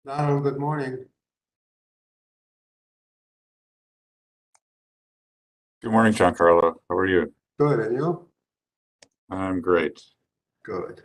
Donald, good morning. Good morning, Giancarlo. How are you? Good, and you? I'm great. Good.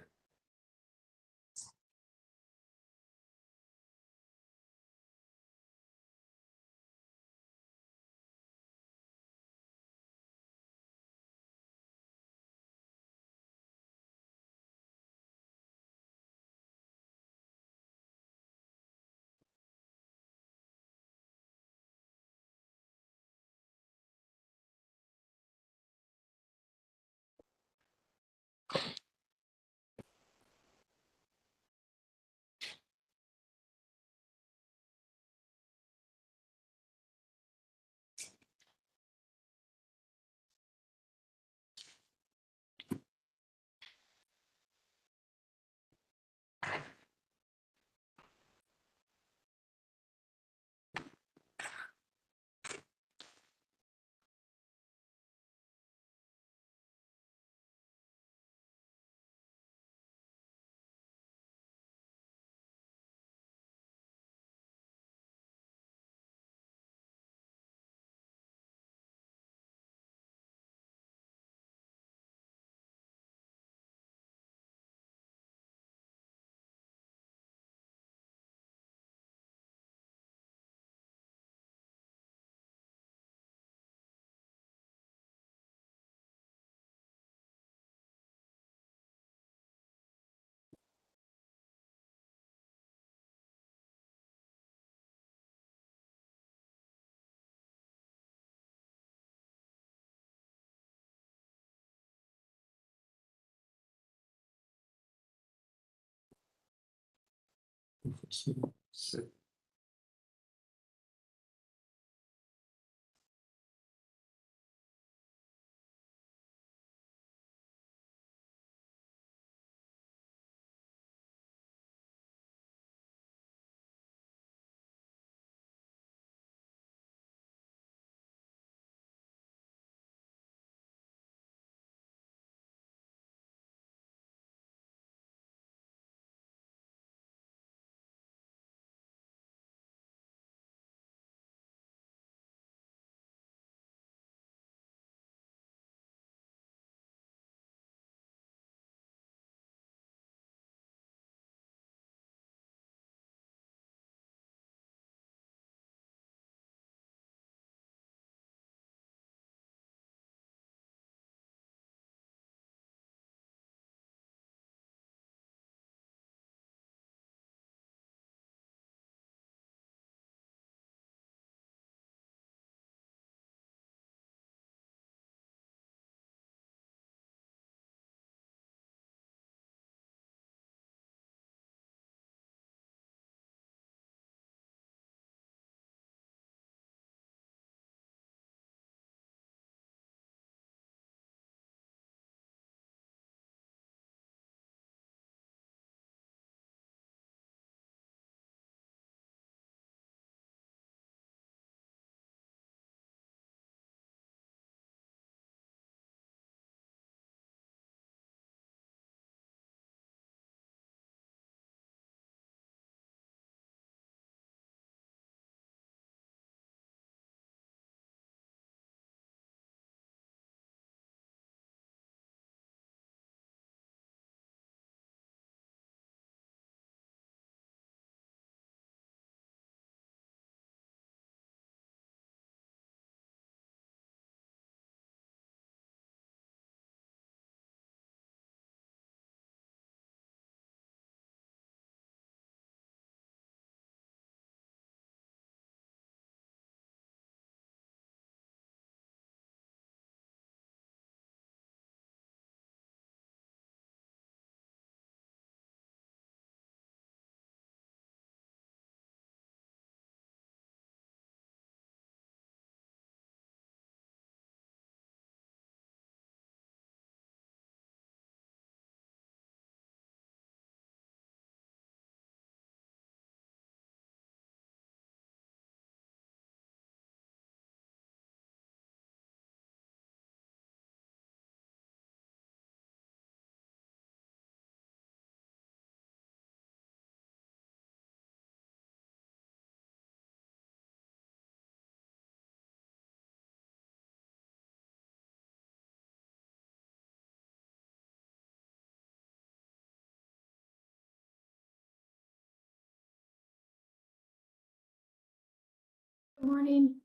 morning.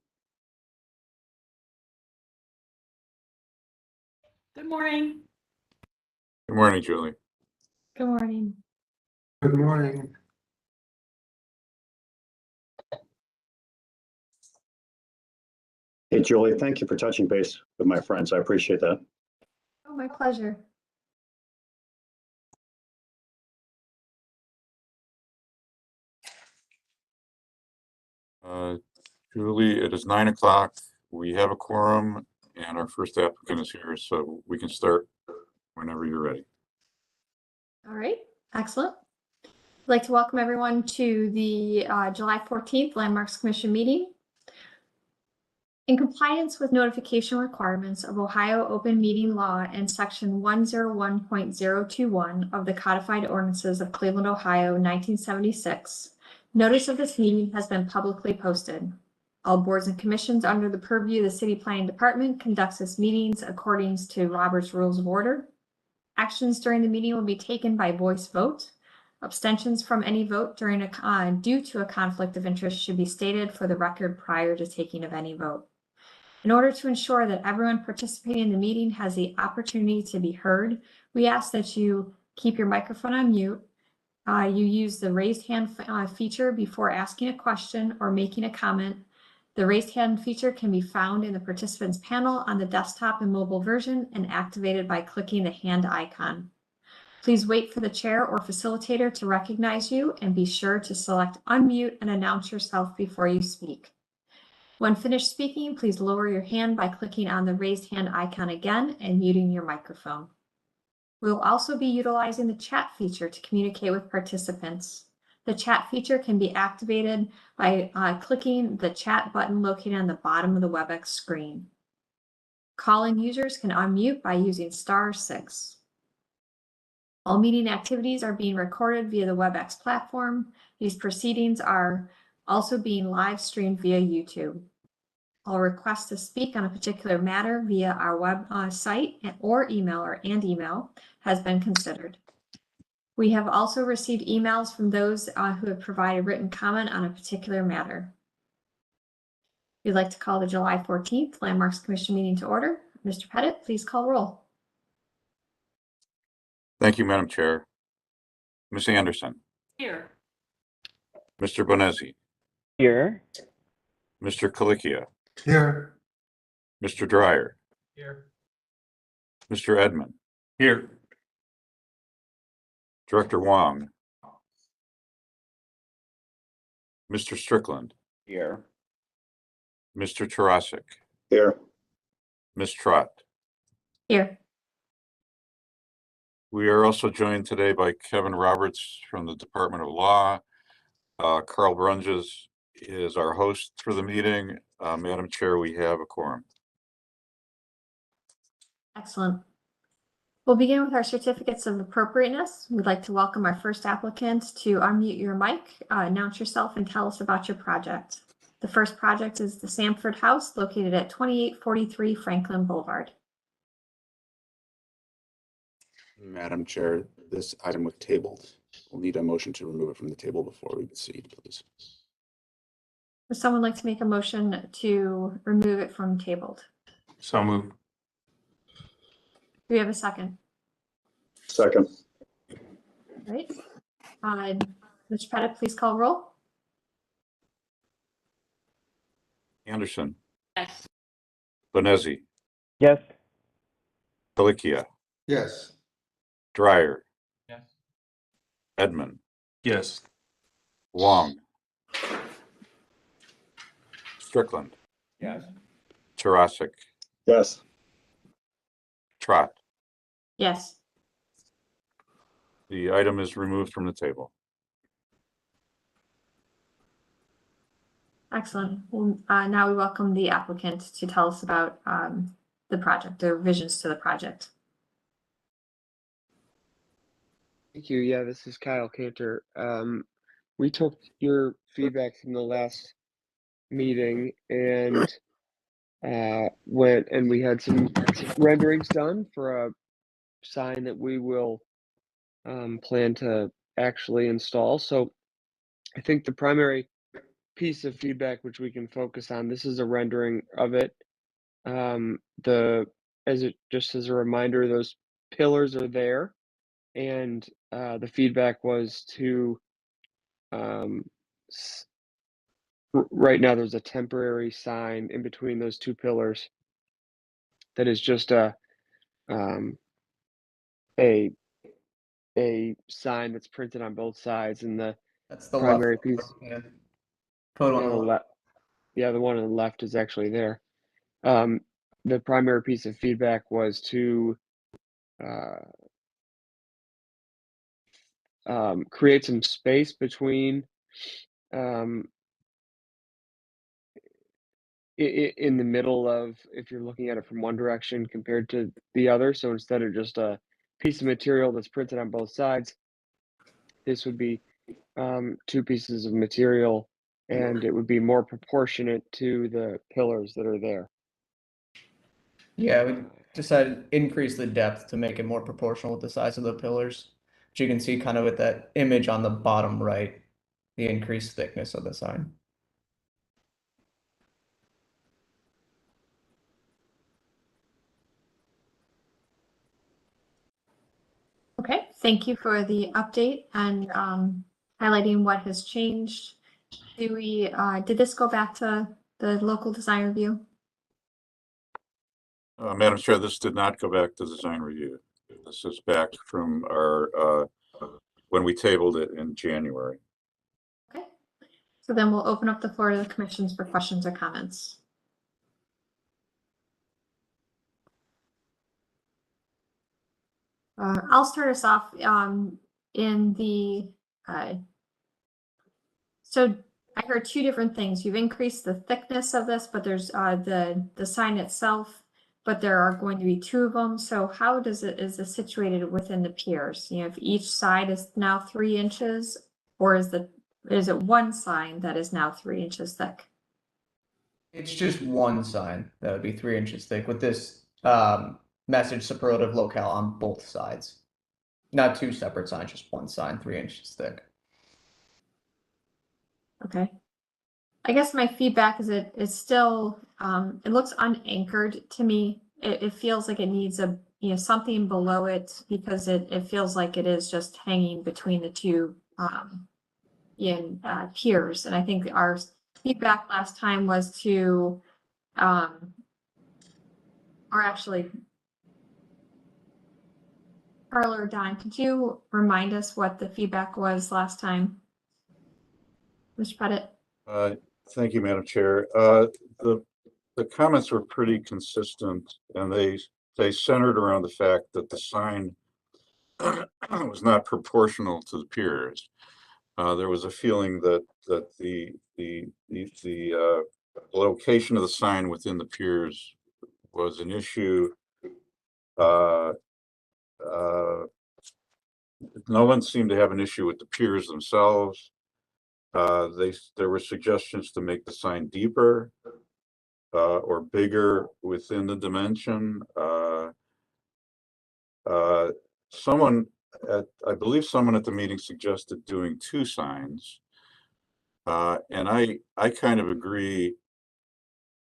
Good morning. Good morning, Julie. Good morning. Good morning. Hey, Julie, thank you for touching base with my friends. I appreciate that. Oh, my pleasure. Julie, it is 9 o'clock. We have a quorum and our first applicant is here, so we can start whenever you're ready. All right, excellent. I'd like to welcome everyone to the July 14th Landmarks Commission meeting. In compliance with notification requirements of Ohio Open Meeting Law and Section 101.021 of the Codified Ordinances of Cleveland, Ohio, 1976, notice of this meeting has been publicly posted. All boards and commissions under the purview of the City Planning Department conducts its meetings according to Robert's Rules of Order. Actions during the meeting will be taken by voice vote. Abstentions from any vote due to a conflict of interest should be stated for the record prior to taking of any vote. In order to ensure that everyone participating in the meeting has the opportunity to be heard, we ask that you keep your microphone on mute. You use the raised hand feature before asking a question or making a comment. The raised hand feature can be found in the participants panel on the desktop and mobile version and activated by clicking the hand icon. Please wait for the chair or facilitator to recognize you and be sure to select unmute and announce yourself before you speak. When finished speaking, please lower your hand by clicking on the raised hand icon again and muting your microphone. We will also be utilizing the chat feature to communicate with participants. The chat feature can be activated by clicking the chat button located on the bottom of the WebEx screen. Call-in users can unmute by using *6. All meeting activities are being recorded via the WebEx platform. These proceedings are also being live streamed via YouTube. All requests to speak on a particular matter via our website or email has been considered. We have also received emails from those who have provided written comment on a particular matter. We'd like to call the July 14th Landmarks Commission meeting to order. Mr. Pettit, please call roll. Thank you, Madam Chair. Ms. Anderson, Here. Mr. Bonesi, Here. Mr. Colicchia, Here. Mr. Dryer, Here. Mr. Edmond, Here. Director Wong, Mr. Strickland, Here. Mr. Tarasik, Here, Ms. Trott. Here. We are also joined today by Kevin Roberts from the Department of Law. Carl Brunges is our host for the meeting. Madam Chair, we have a quorum. Excellent. We'll begin with our certificates of appropriateness. We'd like to welcome our first applicant to unmute your mic, announce yourself, and tell us about your project. The first project is the Samford House located at 2843 Franklin Boulevard. Madam Chair, this item was tabled. We'll need a motion to remove it from the table before we proceed, please. Would someone like to make a motion to remove it from tabled? So moved. Do we have a second? second. Right. Mr. Pettit, please call roll. Anderson, Yes. Bonesi, Yes. Colicchia, Yes. Dryer, Yes. Edmond, Yes. Wong, Strickland, Yes. Tarasik, Yes, Trott. Yes. The item is removed from the table. Excellent. Well, now we welcome the applicant to tell us about the project, the revisions to the project. Thank you. Yeah, this is Kyle Cantor. We took your feedback from the last meeting and went and we had some renderings done for a sign that we will plan to actually install. So I think the primary piece of feedback which we can focus on. This is a rendering of it. Just as a reminder, those pillars are there, and the feedback was to right now there's a temporary sign in between those two pillars that is just a sign that's printed on both sides, and the That's the primary left. piece Yeah. Photo on the left. left. Yeah, the one on the left is actually there. The primary piece of feedback was to create some space between in the middle of, if you're looking at it from one direction compared to the other. So instead of just a piece of material that's printed on both sides, this would be two pieces of material, and it would be more proportionate to the pillars that are there. Yeah, we decided to increase the depth to make it more proportional with the size of the pillars. Which you can see kind of with that image on the bottom right, the increased thickness of the sign. Okay, thank you for the update and highlighting what has changed. Did this go back to the local design review? Madam Chair, this did not go back to design review. This is back from our, when we tabled it in January. Okay, so then we'll open up the floor to the commissions for questions or comments. I'll start us off in the, so I heard two different things. You've increased the thickness of this, but there's the sign itself, but there are going to be two of them. So how is it situated within the piers? You know, if each side is now 3 inches, or is it one sign that is now 3 inches thick? It's just one sign that would be 3 inches thick with this message superlative locale on both sides. Not two separate signs, just one sign, 3 inches thick. Okay. I guess my feedback is it's still, it looks unanchored to me. It feels like it needs something below it, because it feels like it is just hanging between the two piers. And I think our feedback last time was to, or actually, Carla or Don, could you remind us what the feedback was last time? Mr. Pettit? Thank you, Madam Chair. The comments were pretty consistent, and they centered around the fact that the sign was not proportional to the piers. There was a feeling that the location of the sign within the piers was an issue. No one seemed to have an issue with the piers themselves. There were suggestions to make the sign deeper or bigger within the dimension. I believe someone at the meeting suggested doing 2 signs. And I kind of agree.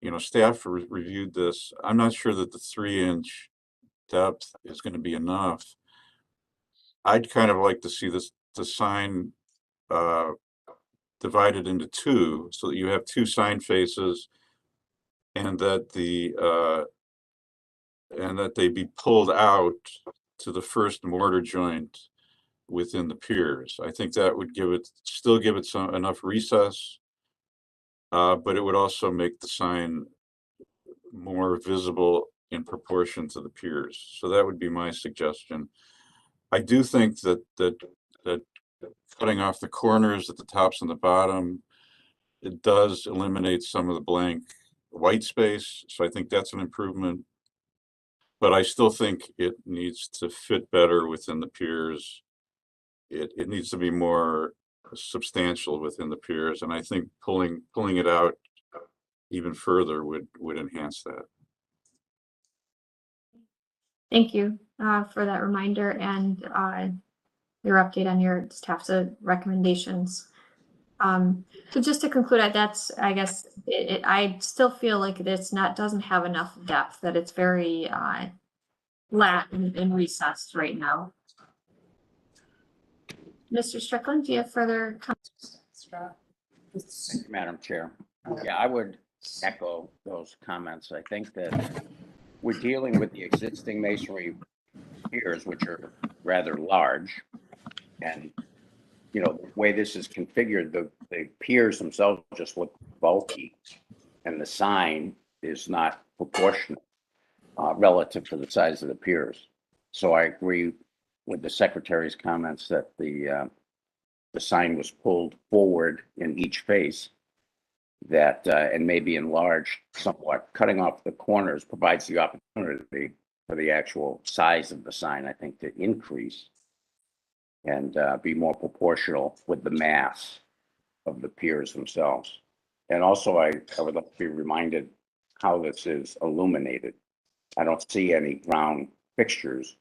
You know, staff reviewed this. I'm not sure that the 3-inch depth is going to be enough. I'd kind of like to see the sign divided into 2, so that you have 2 sign faces, and that they be pulled out to the first mortar joint within the piers. I think that would still give it enough recess, but it would also make the sign more visible in proportion to the piers. So that would be my suggestion. I do think that cutting off the corners at the tops and the bottom, it does eliminate some of the blank white space. So I think that's an improvement. But I still think it needs to fit better within the piers. It needs to be more substantial within the piers, and I think pulling it out even further would enhance that. Thank you for that reminder and your update on your staff's recommendations. So just to conclude, that's, I guess, I still feel like doesn't have enough depth, that it's very, flat and recessed right now. Mr. Strickland, do you have further comments? Thank you, Madam Chair. Yeah, I would echo those comments. I think that we're dealing with the existing masonry piers, which are rather large. And, you know, the way this is configured, the piers themselves just look bulky. And the sign is not proportionate relative to the size of the piers. So I agree with the Secretary's comments that the sign was pulled forward in each face, that and maybe enlarged somewhat. Cutting off the corners provides the opportunity for the actual size of the sign, I think, to increase and be more proportional with the mass of the piers themselves. And also, I would like to be reminded how this is illuminated. I don't see any round fixtures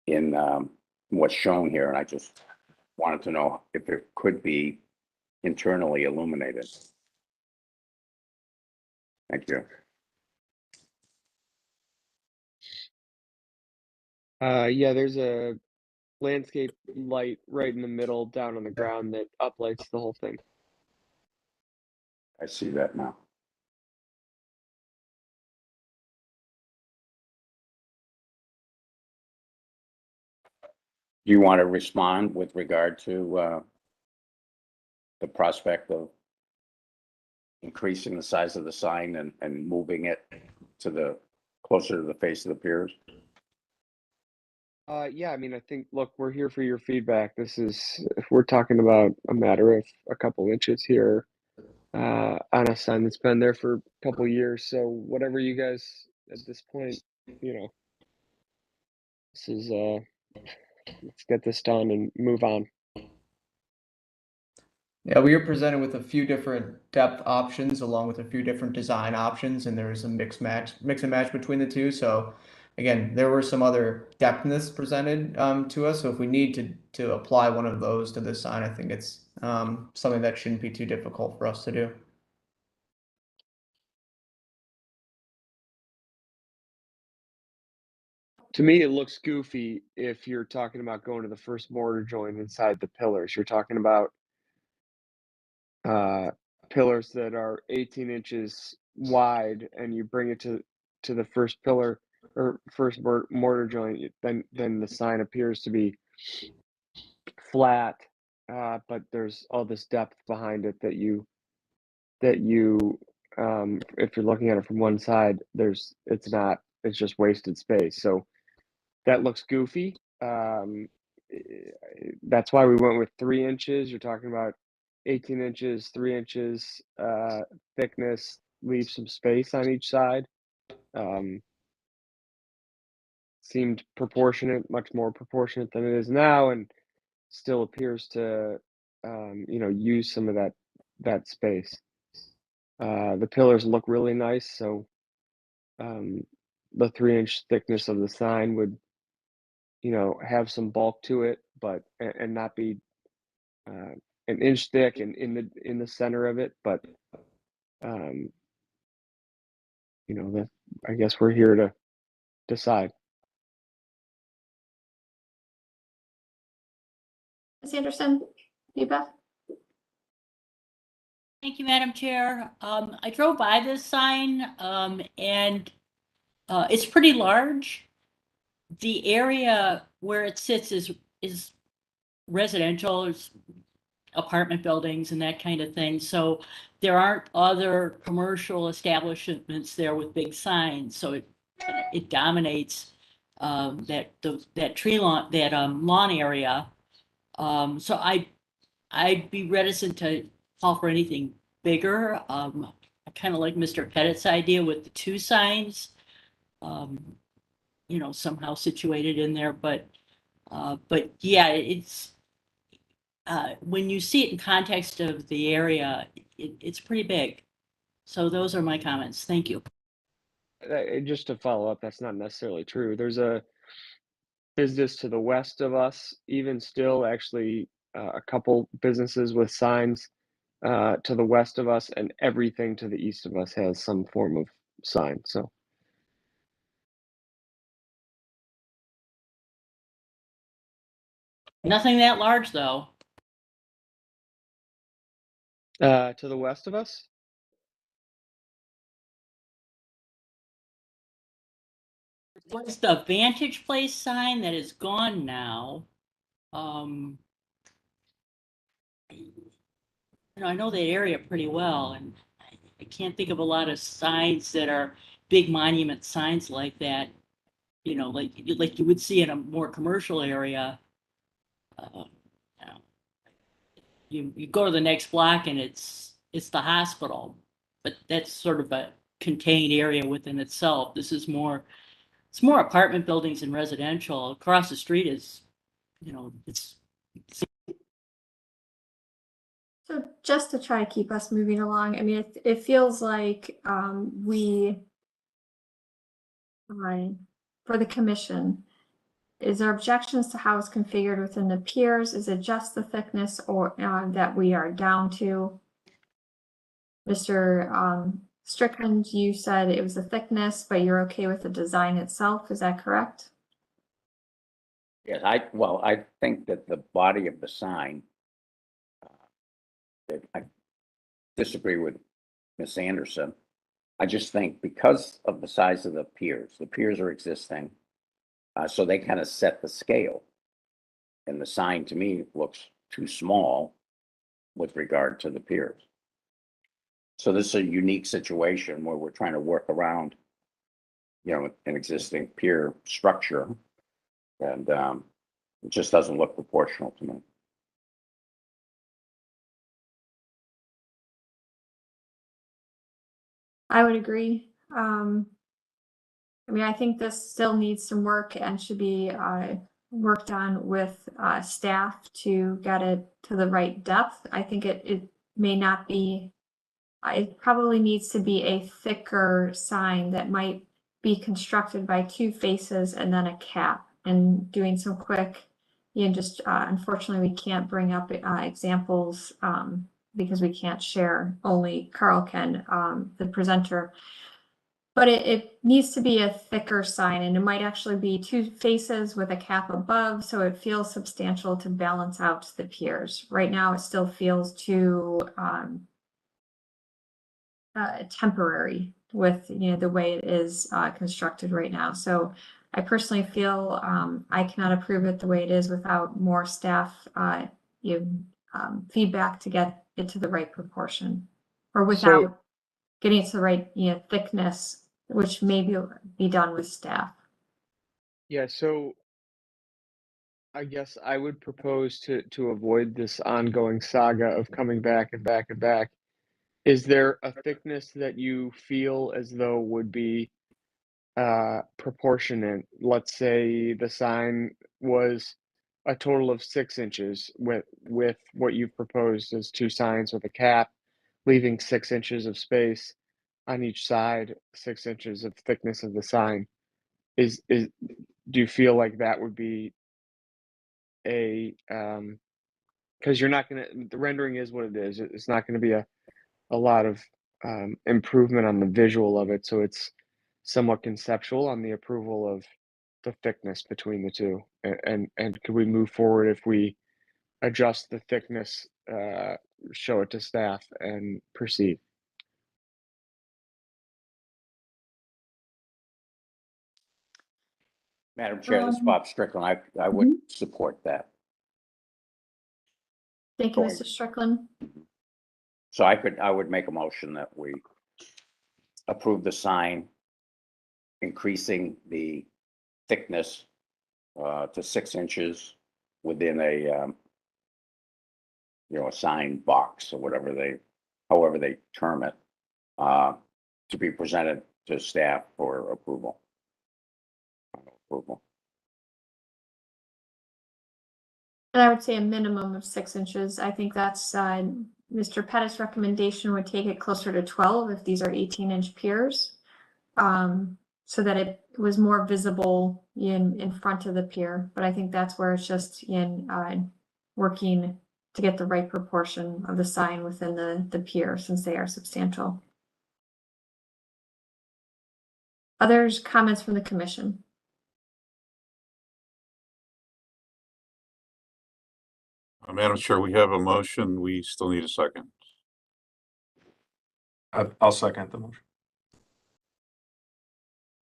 in what's shown here, and I just wanted to know if it could be internally illuminated. Thank you. Yeah, there's a landscape light right in the middle down on the ground that uplights the whole thing. I see that now. Do you want to respond with regard to the prospect of increasing the size of the sign and moving it to the closer to the face of the piers? Yeah, I mean, I think, look, we're here for your feedback. If we're talking about a matter of a couple inches here on a sign that's been there for a couple years. So whatever you guys at this point, you know, this is, let's get this done and move on. Yeah, we were presented with a few different depth options along with a few different design options, and there was a mix and match between the two. So again, there were some other depthness presented to us. So if we need to apply one of those to this sign, I think it's something that shouldn't be too difficult for us to do. To me, it looks goofy if you're talking about going to the first mortar joint inside the pillars. You're talking about pillars that are 18 inches wide, and you bring it to the first pillar or first mortar joint, then the sign appears to be flat, but there's all this depth behind it that you if you're looking at it from one side, it's just wasted space. So that looks goofy. That's why we went with 3 inches. You're talking about 18 inches, 3 inches thickness, leave some space on each side. Seemed proportionate, much more proportionate than it is now, and still appears to, use some of that space. The pillars look really nice, so the 3-inch thickness of the sign would, have some bulk to it, but and not be an inch thick and in the center of it. But I guess we're here to decide. Ms. Anderson, Beth? Thank you, Madam Chair. I drove by this sign and it's pretty large. The area where it sits is residential, it's apartment buildings and that kind of thing. So there aren't other commercial establishments there with big signs. So it dominates that tree lawn, that lawn area. So I'd be reticent to call for anything bigger. I kind of like Mr. Pettit's idea with the 2 signs, somehow situated in there. But yeah, it's when you see it in context of the area, it's pretty big. So those are my comments. Thank you. Just to follow up, that's not necessarily true. There's a business to the west of us, even still, actually a couple businesses with signs to the west of us, and everything to the east of us has some form of sign. So Nothing that large, though. to the west of us, What's the Vantage Place sign that is gone now? I know that area pretty well, and I can't think of a lot of signs that are big monument signs like that. Like you would see in a more commercial area. Uh, you go to the next block and it's the hospital, but that's sort of a contained area within itself. It's more apartment buildings and residential. Across the street is, it's So just to try to keep us moving along, I mean, it feels like for the commission, is there objections to how it's configured within the piers? Is it just the thickness or that we are down to? Mr. Strickland, you said it was the thickness, but you're okay with the design itself. Is that correct? Yes, I think that the body of the sign, I disagree with Ms. Anderson. I just think because of the size of the piers are existing, so they kind of set the scale. And the sign to me looks too small with regard to the piers. So this is a unique situation where we're trying to work around, an existing pier structure, and it just doesn't look proportional to me. I would agree. I mean, I think this still needs some work and should be worked on with staff to get it to the right depth. I think it may not be, it probably needs to be a thicker sign that might be constructed by two faces and then a cap, and doing some quick, unfortunately, we can't bring up examples because we can't share, only Carl can, the presenter. But it needs to be a thicker sign, and it might actually be two faces with a cap above, so it feels substantial to balance out the piers. Right now, it still feels too temporary with the way it is constructed right now. So I personally feel I cannot approve it the way it is without more staff feedback to get it to the right proportion, or without getting it to the right thickness, which may be done with staff. yeah. So I guess I would propose to avoid this ongoing saga of coming back and back and back. Is there a thickness that you feel as though would be proportionate? Let's say the sign was a total of 6 inches with what you've proposed as two signs with a cap, leaving 6 inches of space on each side, 6 inches of thickness of the sign. Do you feel like that would be a because you're not gonna, the rendering is what it is. It's not gonna be a lot of improvement on the visual of it, so it's somewhat conceptual on the approval of the thickness between the two. And could we move forward if we adjust the thickness, show it to staff and proceed? Madam Chair, this is Bob Strickland. I would support that. Thank you, Mr. Strickland. So I would make a motion that we approve the sign, increasing the thickness to 6 inches within a sign box or however they term it, to be presented to staff for approval. And I would say a minimum of 6 inches. I think that's Mr. Pettis' recommendation would take it closer to 12 if these are 18-inch piers, so that it was more visible in front of the pier. But I think that's where it's just in working to get the right proportion of the sign within the pier since they are substantial. Others comments from the commission? Madam Chair, we have a motion. We still need a second. I'll second the motion.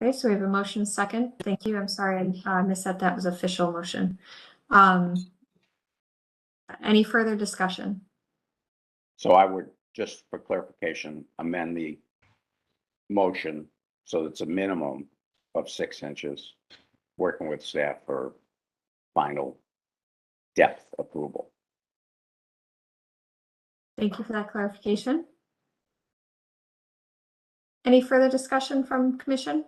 Okay, so we have a motion second. Thank you. I'm sorry I missed that was official motion. Any further discussion? So I would, just for clarification, amend the motion so it's a minimum of 6 inches, working with staff for final depth approval. Thank you for that clarification. Any further discussion from commission?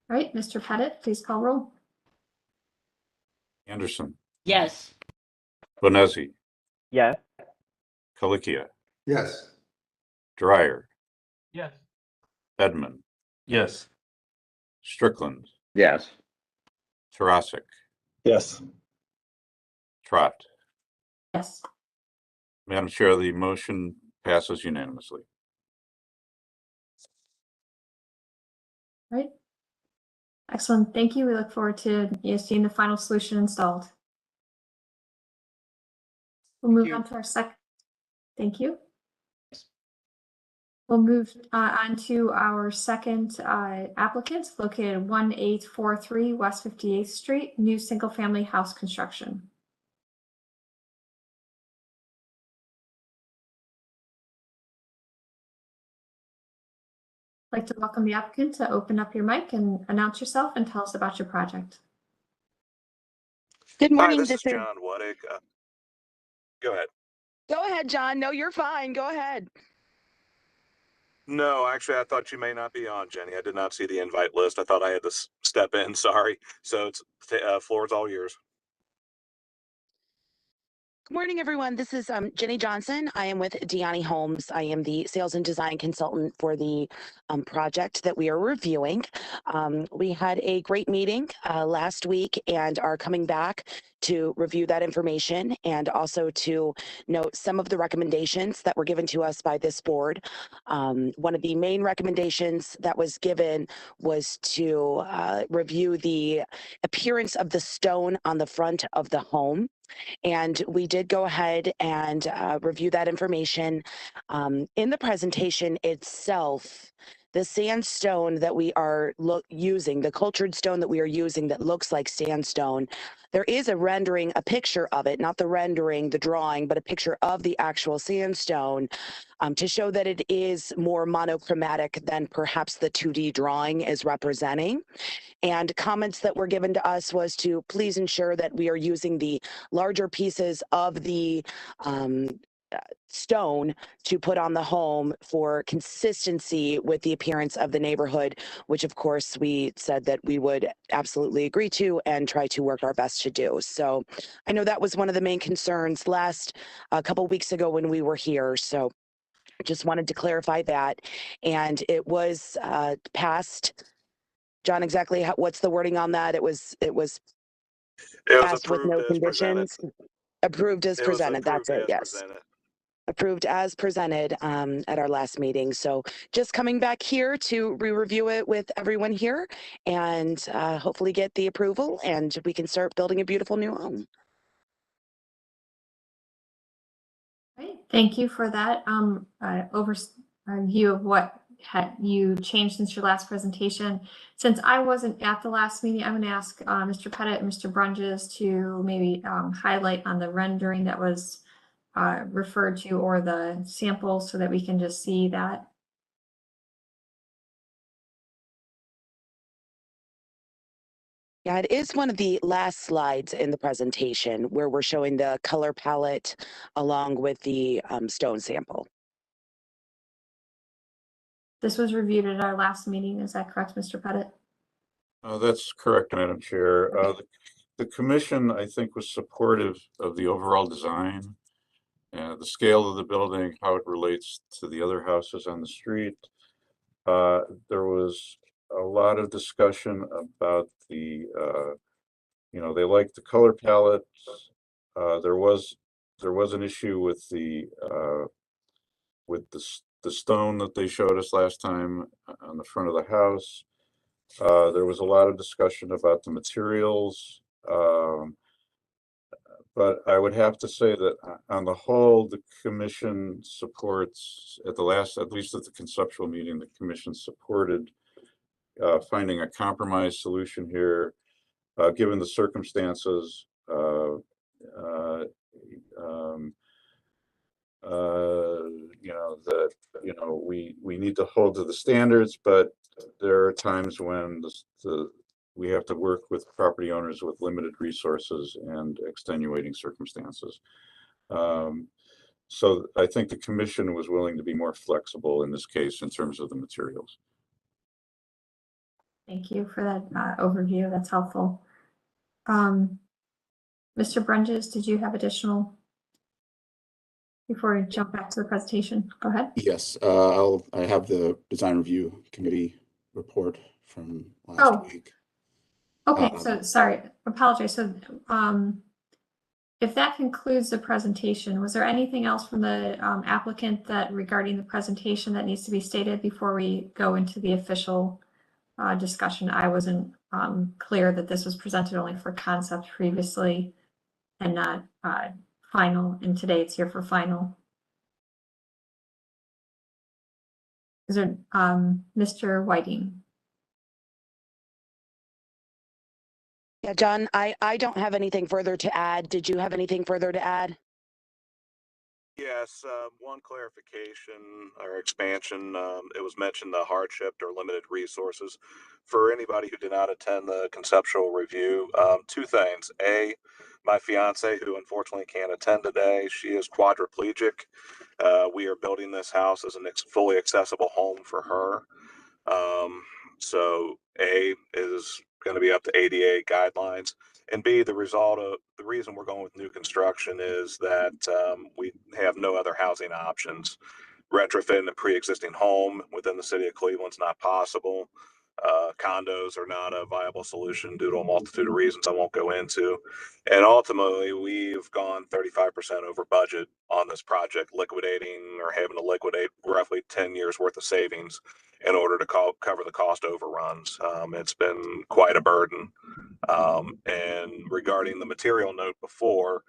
All right, Mr. Pettit, please call roll. Anderson, Yes. Bonesi, Yes. Calicia, Yes. Dryer, Yes. Edmund, Yes. Strickland, Yes. Tarasik, Yes. Trot. Yes. Madam Chair, the motion passes unanimously. All right. Excellent. Thank you. We look forward to seeing the final solution installed. We'll move on to our second. Thank you. We'll move on to our second applicant located 1843 West 58th Street, new single-family house construction. I'd like to welcome the applicant to open up your mic and announce yourself and tell us about your project. Good morning. Hi, this is John Waddick. Go ahead. Go ahead, John. No, you're fine. Go ahead. No, actually, I thought you may not be on, Jenny. I did not see the invite list. I thought I had to step in. Sorry. So it's floor is all yours. Good morning, everyone. This is Jenny Johnson. I am with Deani Homes. I am the sales and design consultant for the project that we are reviewing. We had a great meeting last week and are coming back to review that information and also to note some of the recommendations that were given to us by this board. One of the main recommendations that was given was to review the appearance of the stone on the front of the home. And we did go ahead and review that information. In the presentation itself, the sandstone that we are using, the cultured stone that we are using that looks like sandstone, there is a rendering, a picture of it, not the rendering, the drawing, but a picture of the actual sandstone to show that it is more monochromatic than perhaps the 2D drawing is representing. And comments that were given to us was to please ensure that we are using the larger pieces of the stone to put on the home for consistency with the appearance of the neighborhood, which of course we said that we would absolutely agree to and try to work our best to do. So I know that was one of the main concerns a couple weeks ago when we were here. So just wanted to clarify that. And it was passed. John, exactly what's the wording on that? It was passed with no conditions. Approved as presented. That's it. Yes. Approved as presented at our last meeting. So just coming back here to re-review it with everyone here and hopefully get the approval and we can start building a beautiful new home. Great. Thank you for that overview of what you changed since your last presentation. Since I wasn't at the last meeting, I'm going to ask Mr. Pettit and Mr. Brunges to maybe highlight on the rendering that was referred to or the sample so that we can just see that. Yeah, it is one of the last slides in the presentation where we're showing the color palette along with the stone sample. This was reviewed at our last meeting. Is that correct, Mr. Pettit? That's correct, Madam Chair. The commission, I think, was supportive of the overall design and the scale of the building, how it relates to the other houses on the street. There was a lot of discussion about the you know, they liked the color palette. There was an issue with the stone that they showed us last time on the front of the house. There was a lot of discussion about the materials. But I would have to say that on the whole, the commission supports, at least at the conceptual meeting, the commission supported finding a compromise solution here, given the circumstances. You know, that, you know, we need to hold to the standards, but there are times when we have to work with property owners with limited resources and extenuating circumstances. So I think the commission was willing to be more flexible in this case in terms of the materials. Thank you for that overview. That's helpful. Mr. Brunges, did you have additional before we jump back to the presentation? Go ahead. Yes, I have the design review committee report from last week. Okay, so sorry, apologize. So if that concludes the presentation, was there anything else from the applicant that regarding the presentation that needs to be stated before we go into the official discussion? I wasn't clear that this was presented only for concept previously and not final, and today it's here for final. Is there Mr. Whiting? Yeah, John, I don't have anything further to add. Did you have anything further to add? Yes, one clarification or expansion. It was mentioned the hardship or limited resources. For anybody who did not attend the conceptual review, two things. A, my fiance, who unfortunately can't attend today, she is quadriplegic. We are building this house as a fully accessible home for her. So A is going to be up to ADA guidelines. And B, the reason we're going with new construction is that we have no other housing options. Retrofitting a pre-existing home within the city of Cleveland is not possible. Condos are not a viable solution due to a multitude of reasons I won't go into. And ultimately, we've gone 35% over budget on this project, liquidating or having to liquidate roughly 10 years worth of savings in order to cover the cost overruns. It's been quite a burden. And regarding the material note before,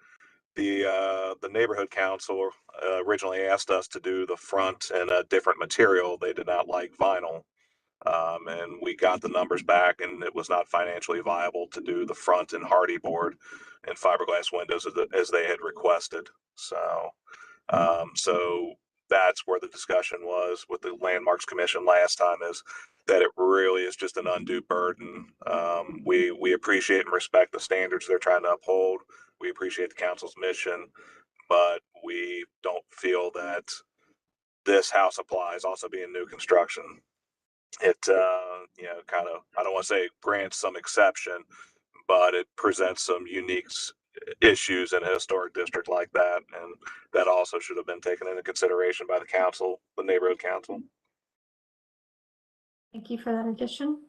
the neighborhood council originally asked us to do the front in a different material. They did not like vinyl. And we got the numbers back, and it was not financially viable to do the front in hardy board and fiberglass windows as they had requested. So that's where the discussion was with the Landmarks Commission last time, is that it really is just an undue burden. We appreciate and respect the standards they're trying to uphold. We appreciate the council's mission, but we don't feel that this house applies, also being new construction. It, you know, kind of, I don't want to say grants some exception, but it presents some unique issues in a historic district like that. And that also should have been taken into consideration by the council, the neighborhood council. Thank you for that addition.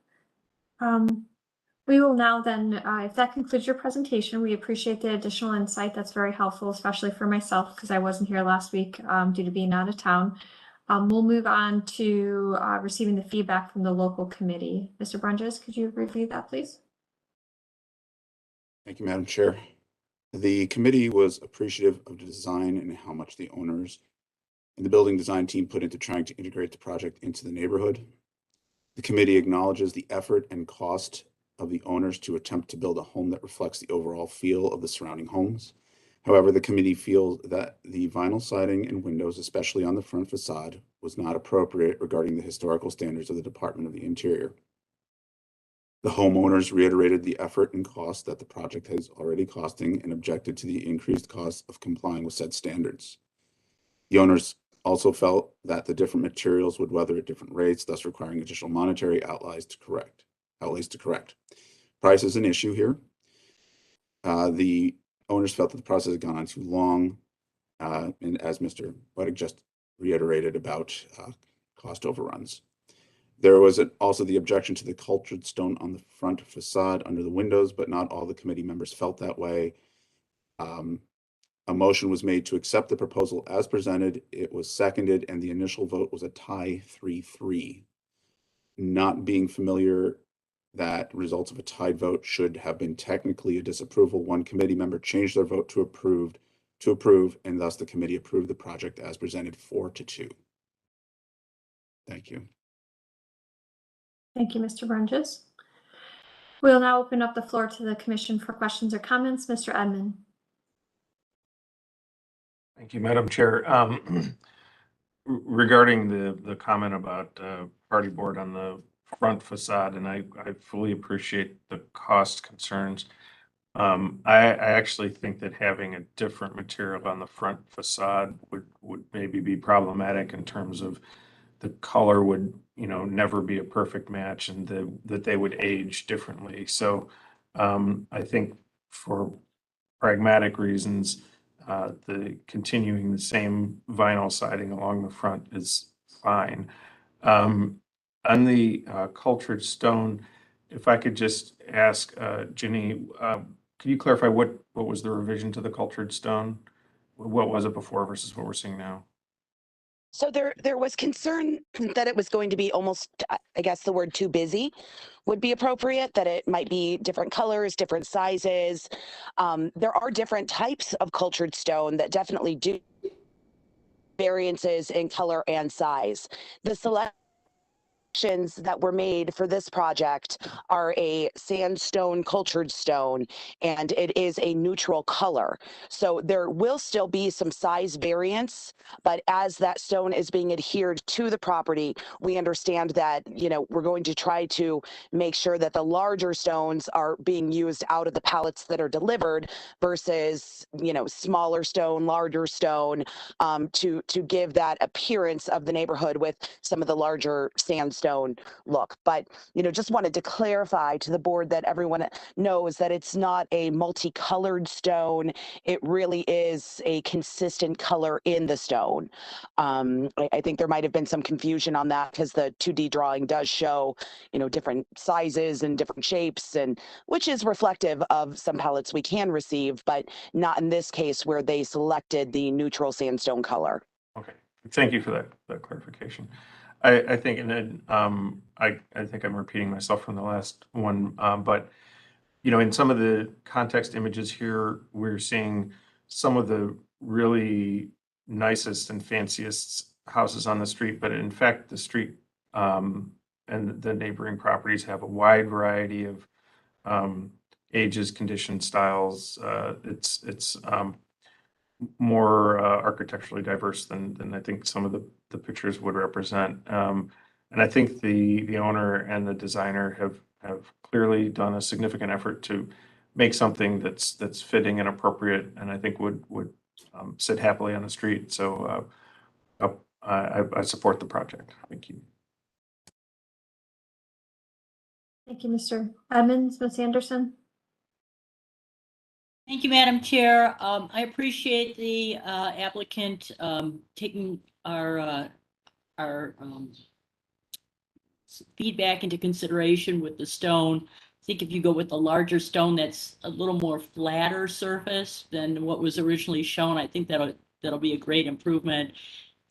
We will now then, if that concludes your presentation, we appreciate the additional insight. That's very helpful, especially for myself, because I wasn't here last week due to being out of town. We'll move on to receiving the feedback from the local committee. Mr. Brunges, could you review that, please? Thank you, Madam Chair. The committee was appreciative of the design and how much the owners and the building design team put into trying to integrate the project into the neighborhood. The committee acknowledges the effort and cost of the owners to attempt to build a home that reflects the overall feel of the surrounding homes. However, the committee feels that the vinyl siding and windows, especially on the front facade, was not appropriate regarding the historical standards of the Department of the Interior. The homeowners reiterated the effort and cost that the project has already costing and objected to the increased cost of complying with said standards. The owners also felt that the different materials would weather at different rates, thus requiring additional monetary outlays to correct. Price is an issue here. The owners felt that the process had gone on too long, and as Mr. Whiting just reiterated about cost overruns. There was also the objection to the cultured stone on the front facade under the windows, but not all the committee members felt that way. A motion was made to accept the proposal as presented. It was seconded, and the initial vote was a tie 3-3. Not being familiar that results of a tied vote should have been technically a disapproval. One committee member changed their vote to approve, and thus the committee approved the project as presented 4-2. Thank you. Thank you, Mr. Brunges. We'll now open up the floor to the commission for questions or comments. Mr. Edmund. Thank you, Madam Chair. Regarding the comment about party board on the front facade, and I fully appreciate the cost concerns. I actually think that having a different material on the front facade would maybe be problematic in terms of the color would, never be a perfect match, and that they would age differently. So I think for pragmatic reasons, the continuing the same vinyl siding along the front is fine. On the cultured stone, if I could just ask Ginny, could you clarify what was the revision to the cultured stone? What was it before versus what we're seeing now? So there was concern that it was going to be almost, I guess the word too busy would be appropriate, that it might be different colors, different sizes. There are different types of cultured stone that definitely do variances in color and size. The selections that were made for this project are a sandstone cultured stone, and it is a neutral color. So there will still be some size variance, but as that stone is being adhered to the property, we understand that, we're going to try to make sure that the larger stones are being used out of the pallets that are delivered versus, smaller stone, larger stone, to give that appearance of the neighborhood with some of the larger sandstone look. But, just wanted to clarify to the board that everyone knows that it's not a multicolored stone. It really is a consistent color in the stone. I think there might have been some confusion on that because the 2D drawing does show, different sizes and different shapes, and which is reflective of some pallets we can receive, but not in this case where they selected the neutral sandstone color. Okay, thank you for that clarification. I think, and then I think I'm repeating myself from the last one, but in some of the context images here, we're seeing some of the really nicest and fanciest houses on the street, but in fact, the street and the neighboring properties have a wide variety of ages, conditions, styles. It's more architecturally diverse than I think some of the pictures would represent. And I think the owner and the designer have clearly done a significant effort to make something that's fitting and appropriate, and I think would sit happily on the street. So I support the project. Thank you. Thank you, Mr. Edmonds. Ms. Anderson. Thank you, Madam Chair. I appreciate the applicant taking our feedback into consideration with the stone. I think if you go with the larger stone, that's a little more flatter surface than what was originally shown. I think that'll be a great improvement,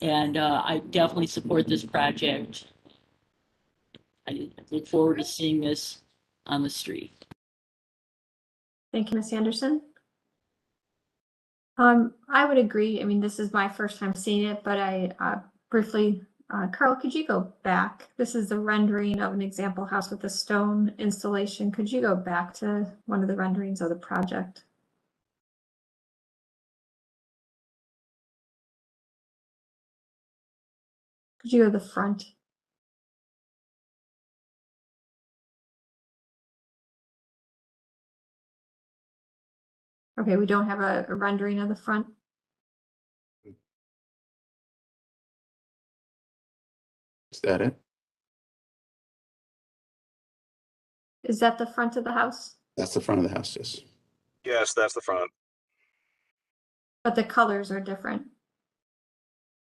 and I definitely support this project. I look forward to seeing this on the street. Thank you, Ms. Anderson. I would agree. I mean, this is my first time seeing it, but I briefly, Carl, could you go back? This is the rendering of an example house with a stone installation. Could you go back to one of the renderings of the project? Could you go to the front? Okay, we don't have a rendering of the front. Is that it? Is that the front of the house? That's the front of the house, yes. Yes, that's the front. But the colors are different.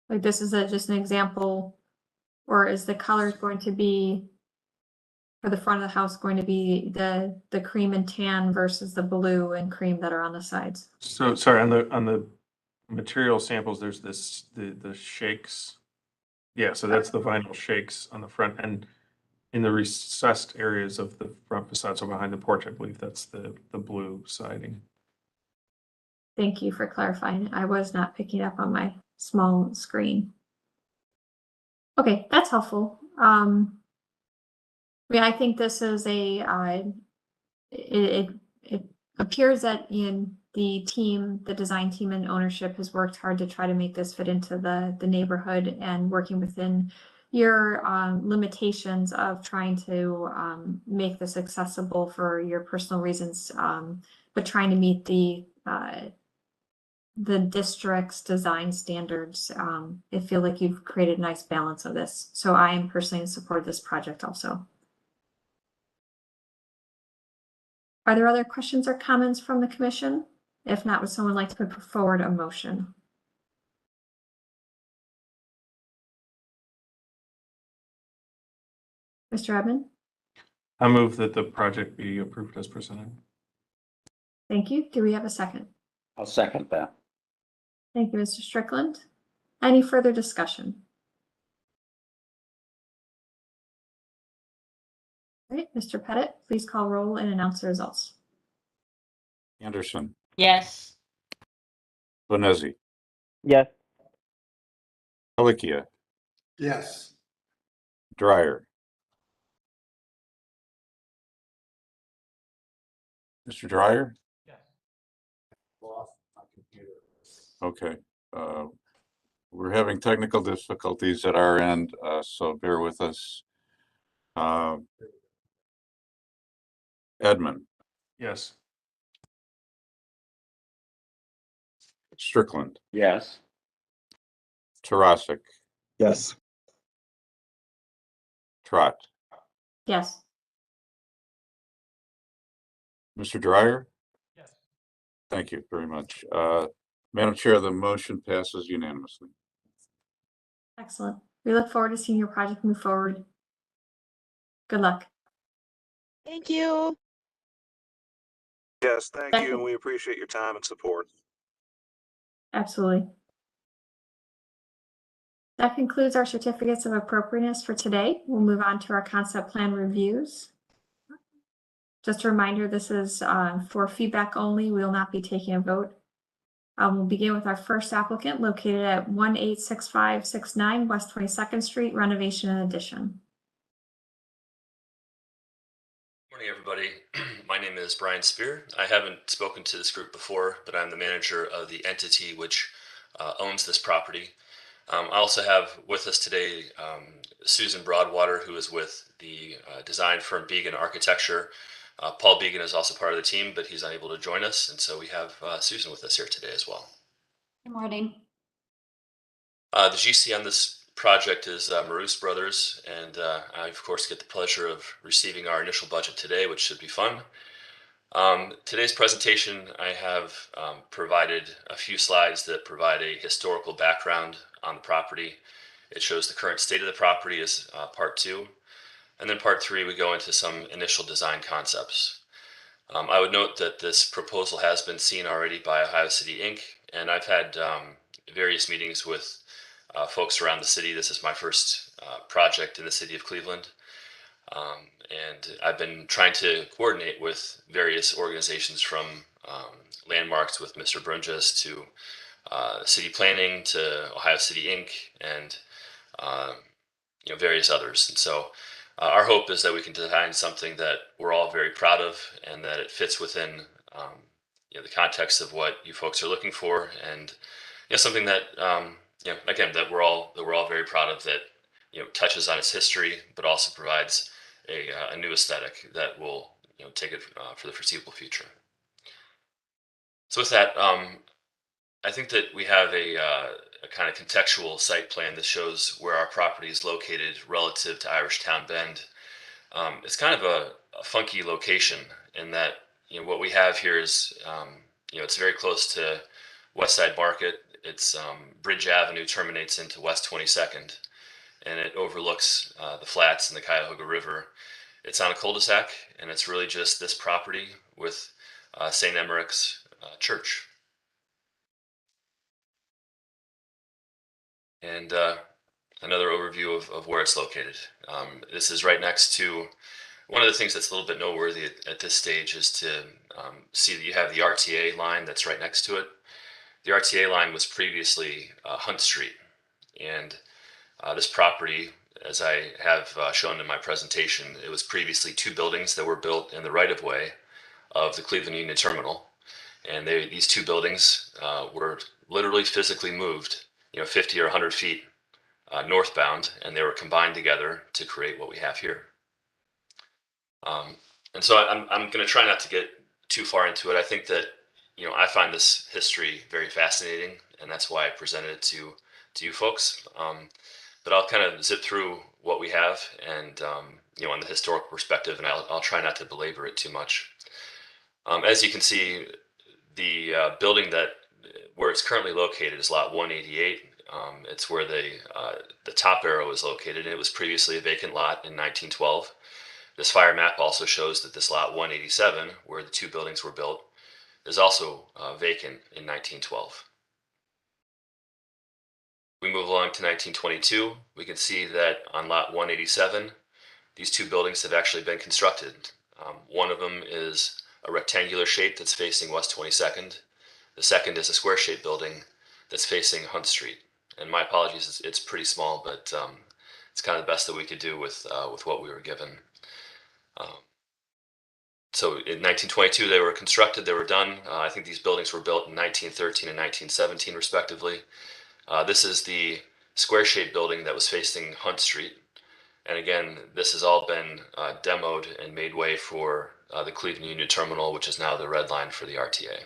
Like this is just an example Or is the color going to be, for the front of the house, going to be the cream and tan versus the blue and cream that are on the sides? So, sorry, on the material samples, there's the shakes. Yeah, so that's the vinyl shakes on the front, and in the recessed areas of the front facade, so behind the porch, I believe that's the blue siding. Thank you for clarifying. I was not picking up on my small screen. Okay, that's helpful. Yeah, I think this is it appears that the design team and ownership has worked hard to try to make this fit into the neighborhood, and working within your limitations of trying to make this accessible for your personal reasons, but trying to meet the district's design standards. I feel like you've created a nice balance of this. So I am personally in support of this project also. Are there other questions or comments from the commission? If not, would someone like to put forward a motion? Mr. Edmond? I move that the project be approved as presented. Thank you. Do we have a second? I'll second that. Thank you, Mr. Strickland. Any further discussion? All right, Mr. Pettit, please call roll and announce the results. Anderson, Yes. Bonesi, Yes. Pelikia, Yes. Dryer. Mr. Dryer? Okay, we're having technical difficulties at our end, so bear with us. Edmund, Yes. Strickland, Yes. Tarasik, Yes. Trot, Yes. Mr. Dryer? Yes. Thank you very much. Madam Chair, the motion passes unanimously. Excellent. We look forward to seeing your project move forward. Good luck. Thank you. Yes, thank you, and we appreciate your time and support. Absolutely. That concludes our certificates of appropriateness for today. We'll move on to our concept plan reviews. Just a reminder, this is for feedback only. We will not be taking a vote. We'll begin with our first applicant located at 186569 West 22nd Street, renovation and addition. Morning, everybody. My name is Brian Spear. I haven't spoken to this group before, but I'm the manager of the entity which owns this property. I also have with us today Susan Broadwater, who is with the design firm Began Architecture. Paul Began is also part of the team, but he's unable to join us, and so we have Susan with us here today as well. Good morning. The GC on this project is Marus Brothers, and I, of course, get the pleasure of receiving our initial budget today, which should be fun. Today's presentation, I have provided a few slides that provide a historical background on the property. It shows the current state of the property as part 2. And then part 3, we go into some initial design concepts. I would note that this proposal has been seen already by Ohio City Inc. And I've had various meetings with folks around the city. This is my first project in the city of Cleveland. And I've been trying to coordinate with various organizations from Landmarks with Mr. Brunjas to City Planning to Ohio City Inc. and various others. And so our hope is that we can design something that we're all very proud of and that it fits within the context of what you folks are looking for, and something that again that we're all very proud of, that touches on its history but also provides a new aesthetic that will take it for the foreseeable future. So with that, I think that we have a kind of contextual site plan that shows where our property is located relative to Irish Town Bend. It's kind of a funky location in that what we have here is it's very close to West Side Market. It's Bridge Avenue terminates into West 22nd, and it overlooks the flats and the Cuyahoga River. It's on a cul-de-sac, and it's really just this property with St. Emmerich's Church. And another overview of where it's located. This is right next to, one of the things that's a little bit noteworthy at this stage is to see that you have the RTA line that's right next to it. The RTA line was previously Hunt Street, and this property, as I have shown in my presentation, it was previously two buildings that were built in the right-of-way of the Cleveland Union Terminal, and these two buildings were literally physically moved, 50 or 100 feet northbound, and they were combined together to create what we have here. And so I'm going to try not to get too far into it. I think that, I find this history very fascinating, and that's why I presented it to you folks. But I'll kind of zip through what we have and, on the historical perspective, and I'll try not to belabor it too much. As you can see, the building where it's currently located is lot 188. It's where the top arrow is located. It was previously a vacant lot in 1912. This fire map also shows that this lot 187, where the two buildings were built, is also vacant in 1912. We move along to 1922. We can see that on lot 187, these two buildings have actually been constructed. One of them is a rectangular shape that's facing West 22nd. The second is a square shaped building that's facing Hunt Street. And my apologies, it's pretty small, but it's kind of the best that we could do with what we were given. So in 1922, they were constructed, they were done. I think these buildings were built in 1913 and 1917, respectively. This is the square-shaped building that was facing Hunt Street. And again, this has all been demoed and made way for the Cleveland Union Terminal, which is now the red line for the RTA.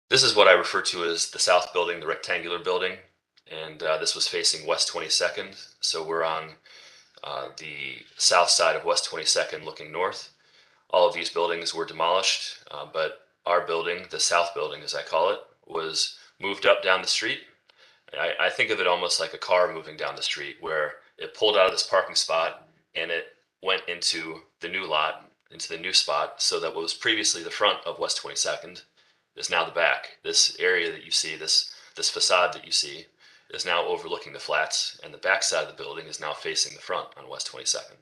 This is what I refer to as the south building, the rectangular building. And this was facing West 22nd. So we're on the south side of West 22nd looking north. All of these buildings were demolished, but our building, the south building as I call it, was moved up down the street. I think of it almost like a car moving down the street, where it pulled out of this parking spot and it went into the new lot, into the new spot, so that what was previously the front of West 22nd is now the back. This area that you see, this facade that you see, is now overlooking the flats, and the back side of the building is now facing the front on West 22nd.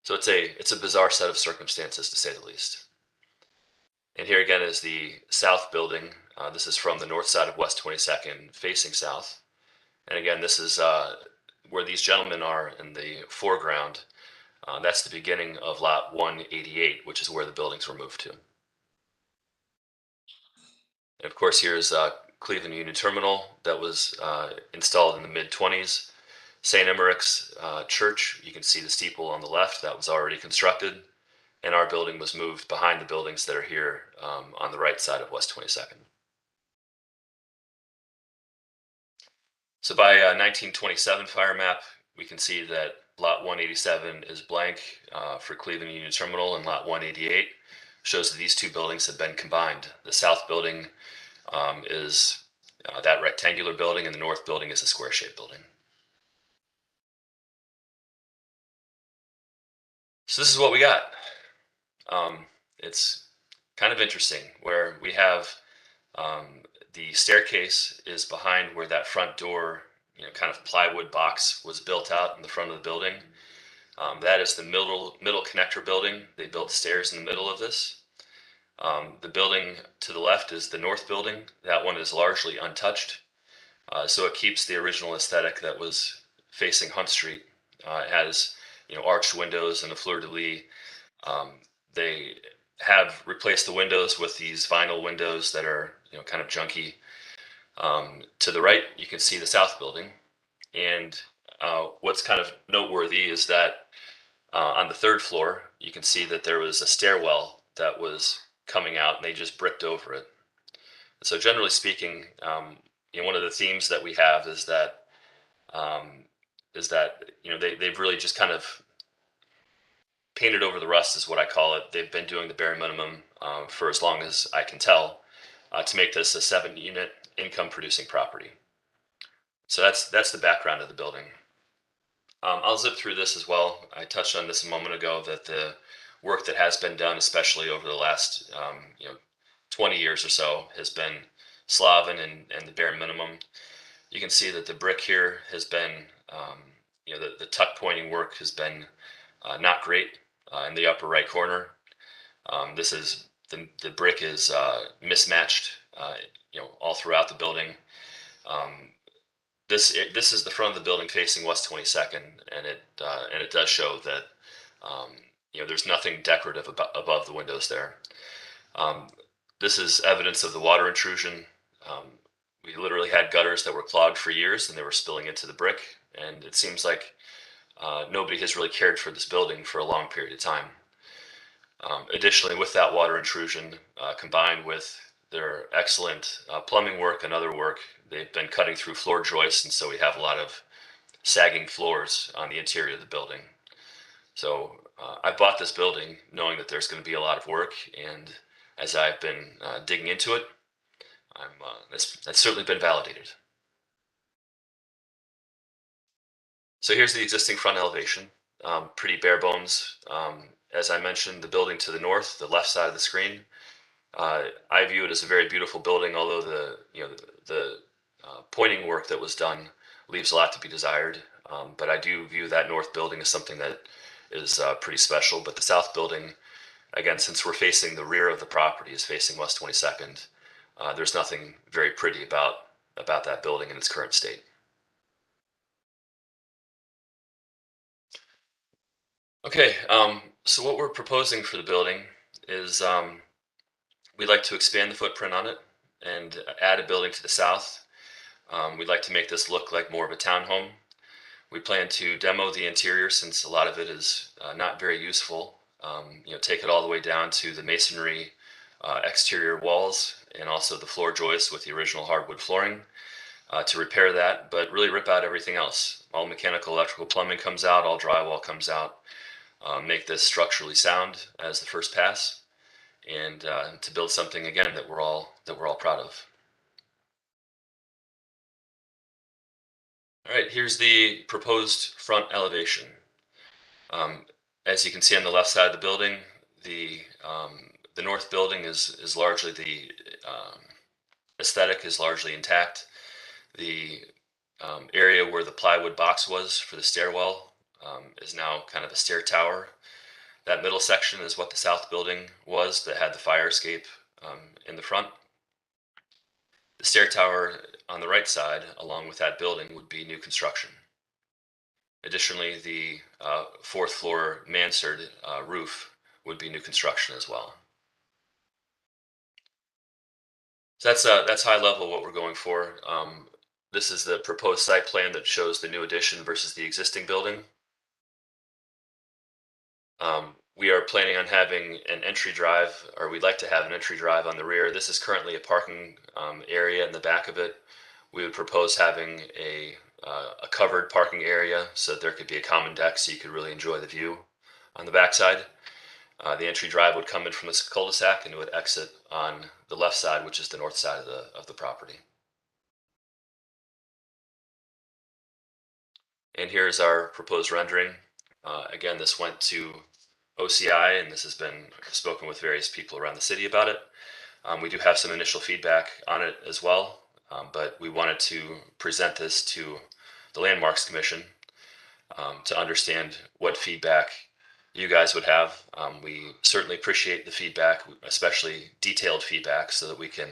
So it's a bizarre set of circumstances, to say the least. And here again is the south building. This is from the north side of West 22nd facing south. And again, this is where these gentlemen are in the foreground. That's the beginning of lot 188, which is where the buildings were moved to. And of course, here's Cleveland Union Terminal that was installed in the mid-20s. St. Emmerich's Church, you can see the steeple on the left, that was already constructed. And our building was moved behind the buildings that are here on the right side of West 22nd. So by 1927 fire map, we can see that lot 187 is blank for Cleveland Union Terminal, and lot 188 shows that these two buildings have been combined. The south building is that rectangular building, and the north building is a square-shaped building. So this is what we got. It's kind of interesting, where we have the staircase is behind where that front door, kind of plywood box was built out in the front of the building. That is the middle connector building. They built stairs in the middle of this. The building to the left is the north building. That one is largely untouched. So it keeps the original aesthetic that was facing Hunt Street. It has, arched windows and a fleur-de-lis. They have replaced the windows with these vinyl windows that are, kind of junky. To the right, you can see the south building. And what's kind of noteworthy is that on the third floor, you can see that there was a stairwell that was coming out, and they just bricked over it. So generally speaking, one of the themes that we have is that they've really just kind of painted over the rust, is what I call it. They've been doing the bare minimum for as long as I can tell to make this a 7-unit income producing property. So that's the background of the building. I'll zip through this as well. I touched on this a moment ago, that the work that has been done, especially over the last 20 years or so, has been Slavin and the bare minimum. You can see that the brick here has been, the tuck pointing work has been not great in the upper right corner. This is the brick is mismatched, all throughout the building. This is the front of the building facing West 22nd, and it does show that there's nothing decorative above the windows there. This is evidence of the water intrusion. We literally had gutters that were clogged for years, and they were spilling into the brick. And it seems like nobody has really cared for this building for a long period of time. Additionally, with that water intrusion, combined with their excellent plumbing work and other work, they've been cutting through floor joists, and so we have a lot of sagging floors on the interior of the building. So I bought this building knowing that there's going to be a lot of work, and as I've been digging into it, that's certainly been validated. So here's the existing front elevation, pretty bare bones. As I mentioned, the building to the north, the left side of the screen, I view it as a very beautiful building, although the pointing work that was done leaves a lot to be desired. But I do view that north building as something that is pretty special. But the south building, again, since we're facing the rear of the property, is facing West 22nd. There's nothing very pretty about that building in its current state. Okay, so what we're proposing for the building is we'd like to expand the footprint on it and add a building to the south. We'd like to make this look like more of a townhome. We plan to demo the interior, since a lot of it is not very useful. Take it all the way down to the masonry exterior walls and also the floor joists with the original hardwood flooring to repair that, but really rip out everything else. All mechanical, electrical, plumbing comes out, all drywall comes out. Make this structurally sound as the first pass, and to build something again that we're all proud of. All right, here's the proposed front elevation. As you can see on the left side of the building, the north building is largely the aesthetic is largely intact. The area where the plywood box was for the stairwell is now kind of a stair tower. That middle section is what the south building was, that had the fire escape in the front. The stair tower on the right side, along with that building, would be new construction. Additionally, the fourth floor mansard roof would be new construction as well. So that's high level what we're going for. This is the proposed site plan that shows the new addition versus the existing building. We are planning on having an entry drive, or we'd like to have an entry drive on the rear. This is currently a parking area in the back of it. We would propose having a covered parking area so that there could be a common deck so you could really enjoy the view on the backside. The entry drive would come in from this cul-de-sac and it would exit on the left side, which is the north side of the property. And here's our proposed rendering. Again, this went to OCI, and this has been spoken with various people around the city about it. We do have some initial feedback on it as well, but we wanted to present this to the Landmarks Commission to understand what feedback you guys would have. We certainly appreciate the feedback, especially detailed feedback, so that we can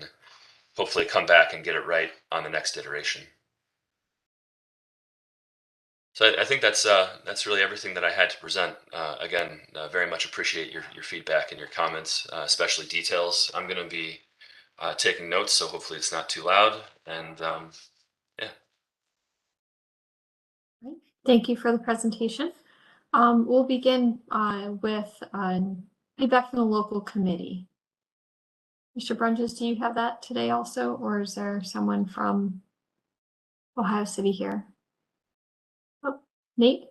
hopefully come back and get it right on the next iteration. So I think that's really everything that I had to present. Again, very much appreciate your feedback and your comments, especially details. I'm going to be taking notes, so hopefully it's not too loud. And yeah. Thank you for the presentation. We'll begin with feedback from the local committee. Mr. Brunges, do you have that today also, or is there someone from Ohio City here? Nate?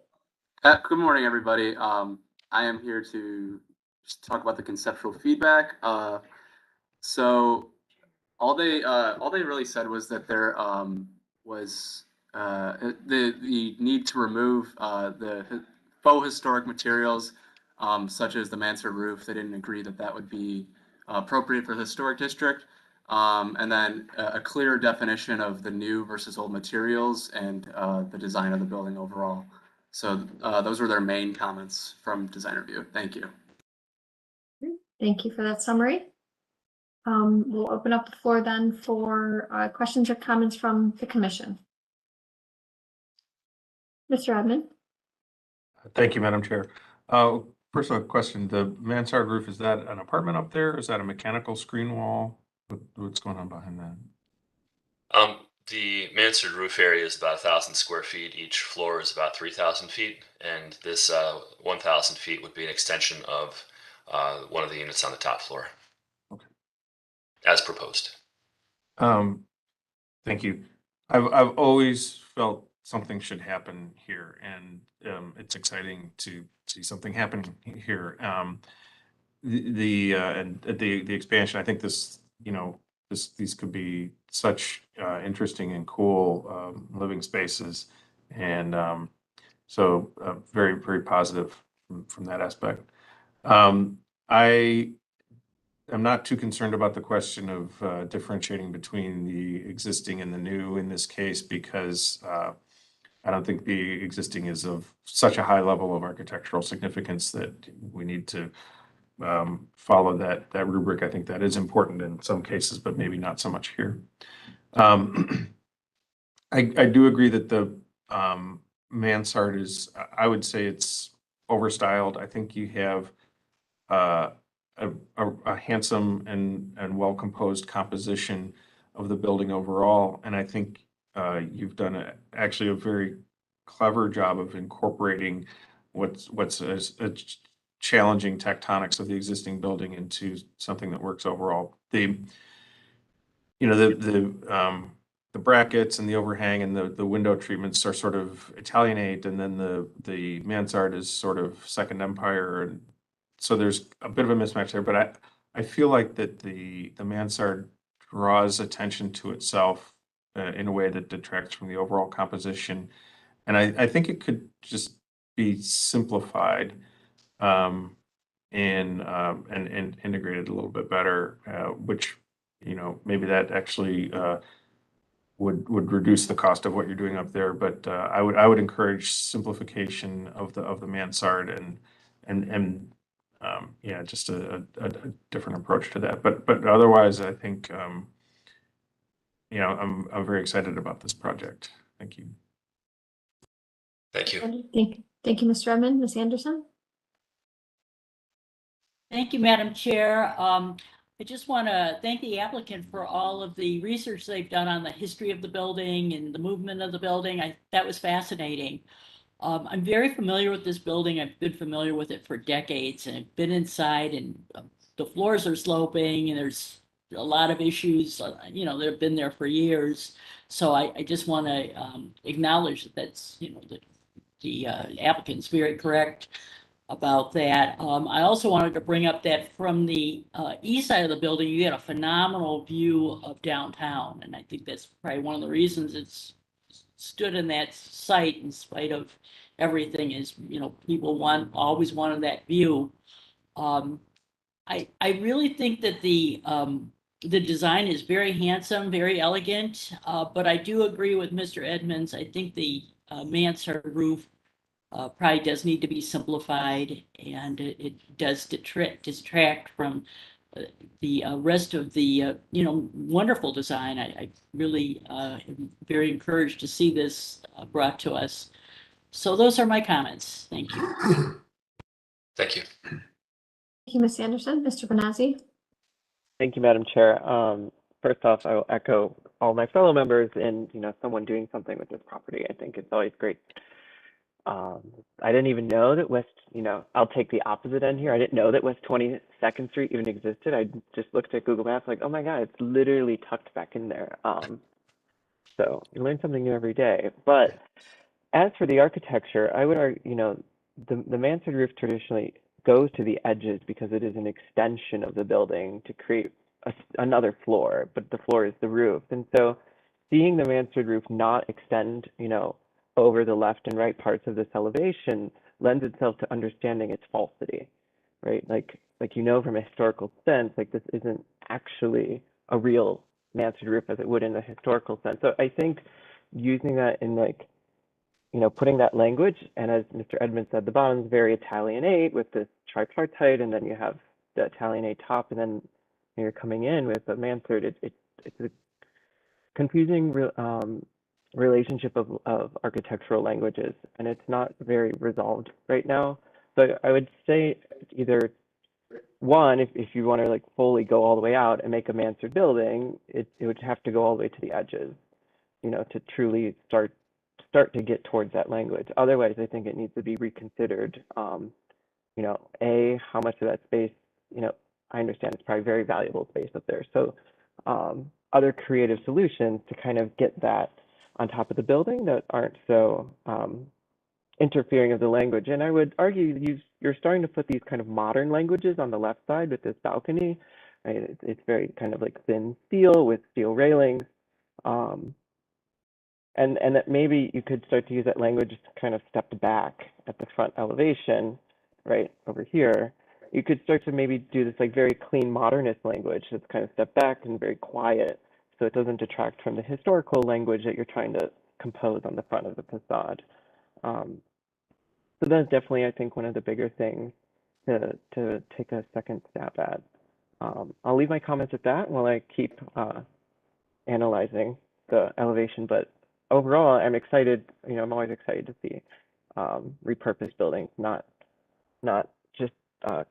Good morning, everybody. I am here to just talk about the conceptual feedback. So all they really said was that there was the need to remove the faux historic materials, such as the mansard roof. They didn't agree that that would be appropriate for the historic district. And then a clearer definition of the new versus old materials and the design of the building overall. So those were their main comments from design review. Thank you. Thank you for that summary. We'll open up the floor then for questions or comments from the commission. Mr. Edmund? Thank you, Madam Chair. First of all, question, the mansard roof, is that an apartment up there? Is that a mechanical screen wall? What's going on behind that? The mansard roof area is about 1,000 square feet. Each floor is about 3,000 feet. And this 1,000 feet would be an extension of one of the units on the top floor. Okay. As proposed. Thank you. I've always felt something should happen here, and it's exciting to see something happen here. The expansion, I think this, these could be such interesting and cool living spaces, and so very, very positive from that aspect. I am not too concerned about the question of differentiating between the existing and the new in this case, because I don't think the existing is of such a high level of architectural significance that we need to follow that rubric. I think that is important in some cases, but maybe not so much here. I do agree that the mansard is, I would say it's overstyled. I think you have a handsome and well-composed composition of the building overall. And I think you've done actually a very clever job of incorporating what's a challenging tectonics of the existing building into something that works overall. The brackets and the overhang and the window treatments are sort of Italianate, and then the mansard is sort of Second Empire, and so there's a bit of a mismatch there. But I feel like that the mansard draws attention to itself in a way that detracts from the overall composition, and I think it could just be simplified and integrated a little bit better, which maybe that actually would reduce the cost of what you're doing up there. But I would encourage simplification of the mansard and just a different approach to that. But otherwise, I think I'm very excited about this project. Thank you. Thank you. Thank you, Mr. Edmund. Ms. Anderson? Thank you, Madam Chair. I just want to thank the applicant for all of the research they've done on the history of the building and the movement of the building. That was fascinating. I'm very familiar with this building. I've been familiar with it for decades, and I've been inside, and the floors are sloping, and there's a lot of issues, that have been there for years. So I just want to acknowledge that that's, the applicant's very correct about that. I also wanted to bring up that from the east side of the building, you had a phenomenal view of downtown. And I think that's probably one of the reasons it's stood in that site in spite of everything is, people always wanted that view. I really think that the design is very handsome, very elegant, but I do agree with Mr. Edmonds. I think the mansard roof probably does need to be simplified, and it does distract from the rest of the wonderful design. I really am very encouraged to see this brought to us. So those are my comments. Thank you. Thank you. Thank you, Ms. Anderson. Mr. Benazzi? Thank you, Madam Chair. First off, I will echo all my fellow members and someone doing something with this property. I think it's always great. I didn't even know that West, I'll take the opposite end here. I didn't know that West 22nd Street even existed. I just looked at Google Maps like, oh my God, it's literally tucked back in there. So you learn something new every day. But as for the architecture, I would argue, the mansard roof traditionally goes to the edges because it is an extension of the building to create another floor, but the floor is the roof. And so seeing the mansard roof not extend, you know, over the left and right parts of this elevation lends itself to understanding its falsity, right? Like you know, from a historical sense, like this isn't actually a real mansard roof as it would in a historical sense. So I think using that in like, you know, putting that language, and as Mr. Edmonds said, the bottom is very Italianate with this tripartite, and then you have the Italianate top, and then you're coming in with a mansard. It's a confusing relationship of architectural languages, and it's not very resolved right now. So I would say either one, if you want to like fully go all the way out and make a mansard building, it would have to go all the way to the edges, you know, to truly start to get towards that language. Otherwise, I think it needs to be reconsidered. You know, how much of that space, you know, I understand it's probably very valuable space up there. So other creative solutions to kind of get that on top of the building that aren't so interfering of the language. And I would argue you're starting to put these kind of modern languages on the left side with this balcony. Right? It's very kind of like thin steel with steel railings. And that maybe you could start to use that language kind of stepped back at the front elevation, right over here. You could start to maybe do this like very clean modernist language that's kind of stepped back and very quiet, so it doesn't detract from the historical language that you're trying to compose on the front of the facade. So that's definitely, I think, one of the bigger things to take a second stab at. I'll leave my comments at that while I keep analyzing the elevation, but overall, I'm excited. You know, I'm always excited to see repurposed buildings, not just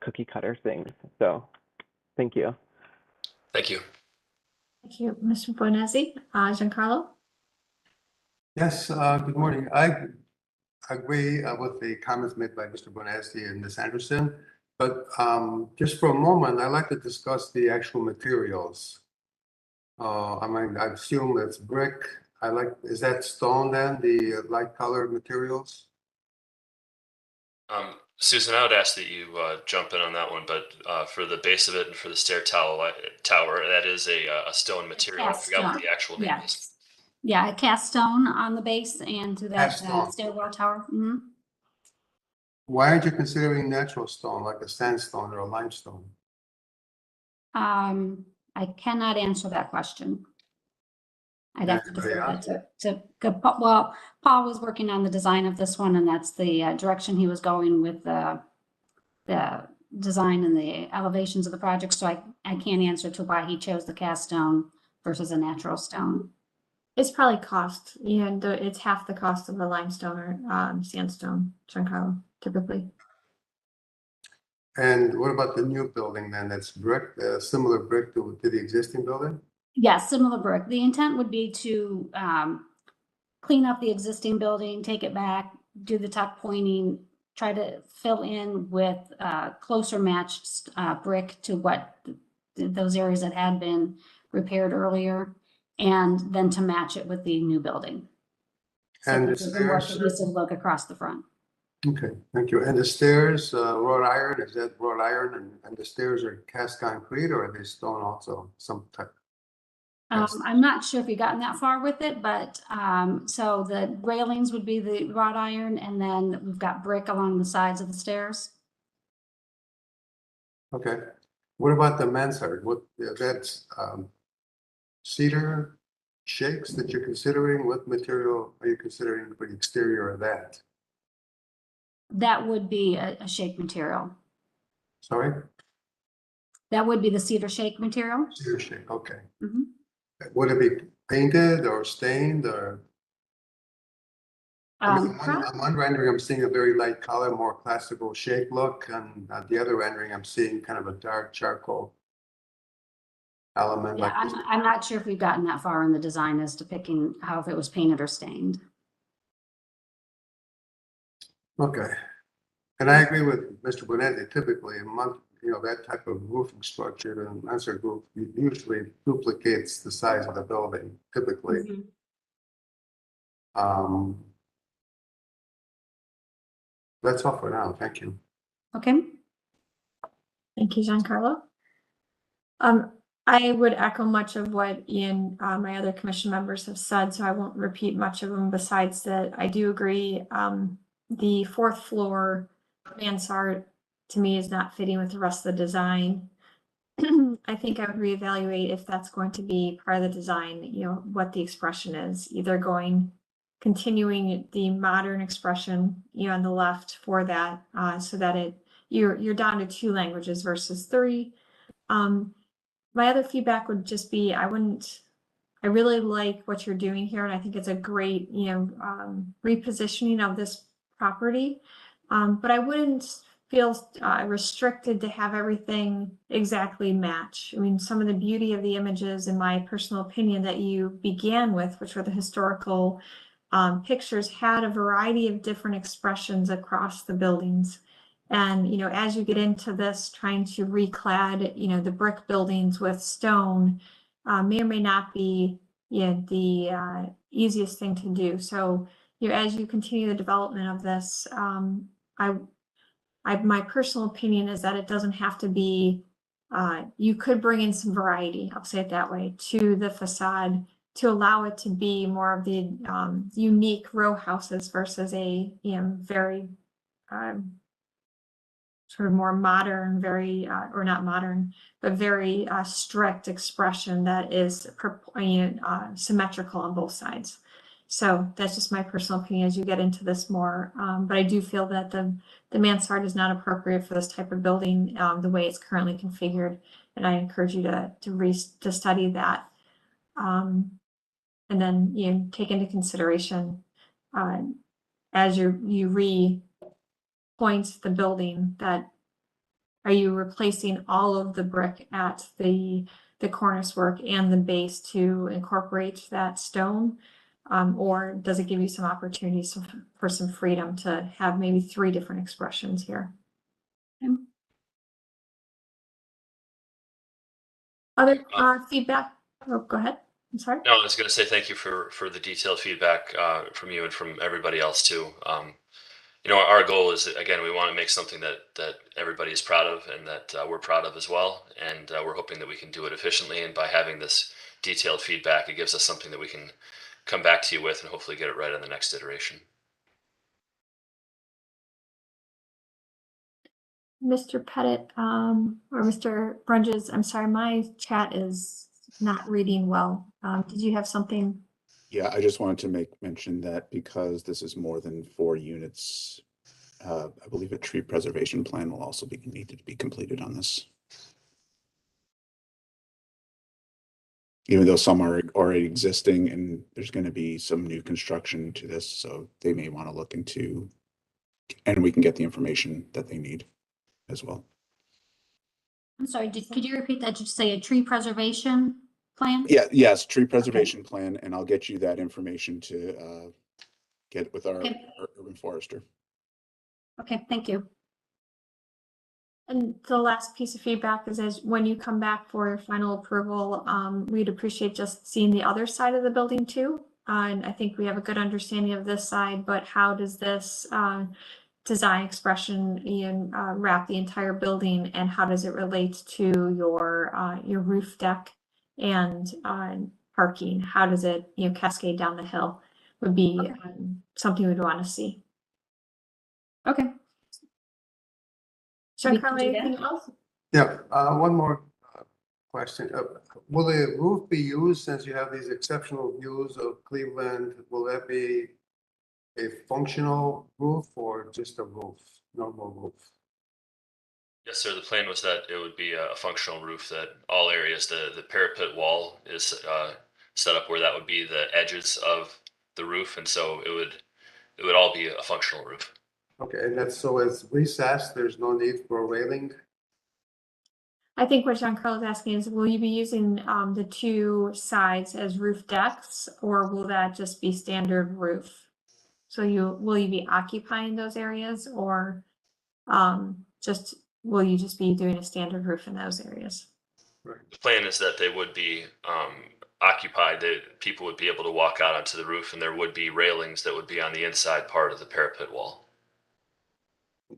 cookie cutter things. So, thank you. Thank you. Thank you, Mr. Bonazzi. Giancarlo? Yes, good morning. I agree with the comments made by Mr. Bonazzi and Ms. Anderson, but just for a moment, I'd like to discuss the actual materials. I mean, I assume that's brick. Is that stone then, the light colored materials? Susan, I would ask that you jump in on that one, but for the base of it and for the stair tower, that is a stone material. I forgot what the actual name is. Yeah, a cast stone on the base and to that stairwell tower. Mm-hmm. Why aren't you considering natural stone, like a sandstone or a limestone? I cannot answer that question. I'd have to defer that well, Paul was working on the design of this one, and that's the direction he was going with the design and the elevations of the project. So I can't answer to why he chose the cast stone versus a natural stone. It's probably cost. Yeah, it's half the cost of a limestone or sandstone, Giancarlo, typically. And what about the new building then? That's brick, similar brick to the existing building? Yeah, similar brick. The intent would be to clean up the existing building, take it back, do the tuck pointing, try to fill in with closer matched brick to what those areas that had been repaired earlier, and then to match it with the new building. So And the it's a more stairs? cohesive look across the front. Okay, thank you. And the stairs, wrought iron, is that wrought iron and the stairs are cast concrete, or are they stone also, some type? I'm not sure if you've gotten that far with it, but so the railings would be the wrought iron, and then we've got brick along the sides of the stairs. Okay. What about the mansard? That's cedar shakes that you're considering? What material are you considering for the exterior of that? That would be a shake material. Sorry? That would be the cedar shake material. Cedar shake, okay. Mhm. Would it be painted or stained or? I mean, on one rendering, I'm seeing a very light color, more classical shake look, and the other rendering, I'm seeing kind of a dark charcoal element. Yeah, like I'm not sure if we've gotten that far in the design as to picking how if it was painted or stained. Okay. And I agree with Mr. Bonetti. Typically, that type of roofing structure, the mansard roof usually duplicates the size of the building, typically. That's all for now. Thank you. Okay. Thank you, Giancarlo. I would echo much of what Ian, my other commission members have said, so I won't repeat much of them besides that I do agree. The fourth floor mansard to me is not fitting with the rest of the design. I think I would reevaluate if that's going to be part of the design, you know, what the expression is, either continuing the modern expression, you know, on the left for that, so that you're down to 2 languages versus 3. My other feedback would just be, I really like what you're doing here, and I think it's a great, you know, repositioning of this property. But I wouldn't feel restricted to have everything exactly match. I mean, some of the beauty of the images, in my personal opinion, that you began with, which were the historical pictures, had a variety of different expressions across the buildings. And, you know, as you get into this, trying to reclad, you know, the brick buildings with stone, may or may not be, you know, the easiest thing to do. So, you know, as you continue the development of this, my personal opinion is that it doesn't have to be, you could bring in some variety, I'll say it that way, to the facade to allow it to be more of the unique row houses versus a, you know, very sort of more modern, very, or not modern, but very strict expression that is symmetrical on both sides. So that's just my personal opinion as you get into this more. But I do feel that the mansard is not appropriate for this type of building, the way it's currently configured. And I encourage you to study that. And then, you know, take into consideration as you re-point the building, that are you replacing all of the brick at the cornice work and the base to incorporate that stone? Or does it give you some opportunities for some freedom to have maybe 3 different expressions here? Okay. Other feedback? Oh, go ahead. I'm sorry. No, I was going to say thank you for the detailed feedback from you and from everybody else too. You know, our goal is, again, we want to make something that everybody is proud of and that we're proud of as well. And we're hoping that we can do it efficiently. And by having this detailed feedback, it gives us something that we can come back to you with and hopefully get it right on the next iteration. Mr. Pettit, or Mr. Brunges, I'm sorry, my chat is not reading well. Did you have something? Yeah, I just wanted to make mention that because this is more than 4 units, I believe a tree preservation plan will also be needed to be completed on this. Even though some are already existing and there's going to be some new construction to this, so they may want to look into, and we can get the information that they need as well. I'm sorry, could you repeat that? Did you say a tree preservation plan? Yeah, yes, tree preservation plan, and I'll get you that information to get with our urban forester. Okay, thank you. And the last piece of feedback is, as when you come back for your final approval, we'd appreciate just seeing the other side of the building too. And I think we have a good understanding of this side, but how does this design expression wrap the entire building, and how does it relate to your roof deck and parking? How does it, you know, cascade down the hill? Would be something we'd want to see. Okay. Giancarlo, anything else? Yeah, one more question. Will the roof be used, since you have these exceptional views of Cleveland? Will that be a functional roof or just a roof, normal roof? Yes, sir. The plan was that it would be a functional roof, that all areas, the parapet wall is set up where that would be the edges of the roof. And so it would all be a functional roof. Okay, and that's, so it's recessed, there's no need for a railing? I think what Giancarlo is asking is, will you be using the 2 sides as roof decks, or will that just be standard roof? So will you be occupying those areas, or will you just be doing a standard roof in those areas? The plan is that they would be occupied, that people would be able to walk out onto the roof, and there would be railings that would be on the inside part of the parapet wall.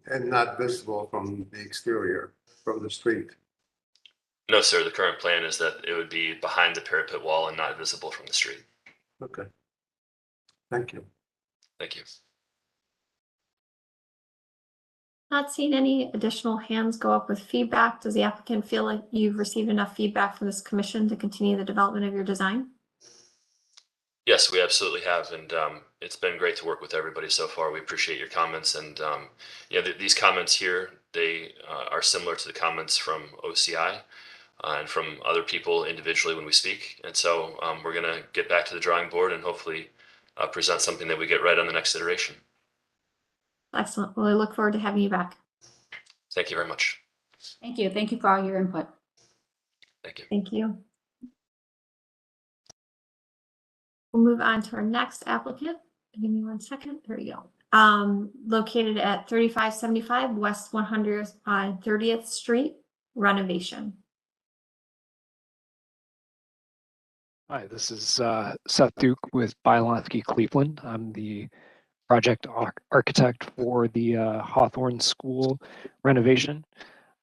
And not visible from the exterior, from the street? No, sir. The current plan is that it would be behind the parapet wall and not visible from the street. Okay. Thank you. Thank you. Not seeing any additional hands go up with feedback. Does the applicant feel like you've received enough feedback from this commission to continue the development of your design? Yes, we absolutely have, and it's been great to work with everybody so far. We appreciate your comments, and these comments here, they are similar to the comments from OCI and from other people individually when we speak. And so we're going to get back to the drawing board and hopefully present something that we get right on the next iteration. Excellent. Well, I look forward to having you back. Thank you very much. Thank you. Thank you for all your input. Thank you. Thank you. We'll move on to our next applicant. Give me 1 second. There we go. Located at 3575 West 130th Street, renovation. Hi, this is Seth Duke with Bielowski Cleveland. I'm the project architect for the Hawthorne School renovation.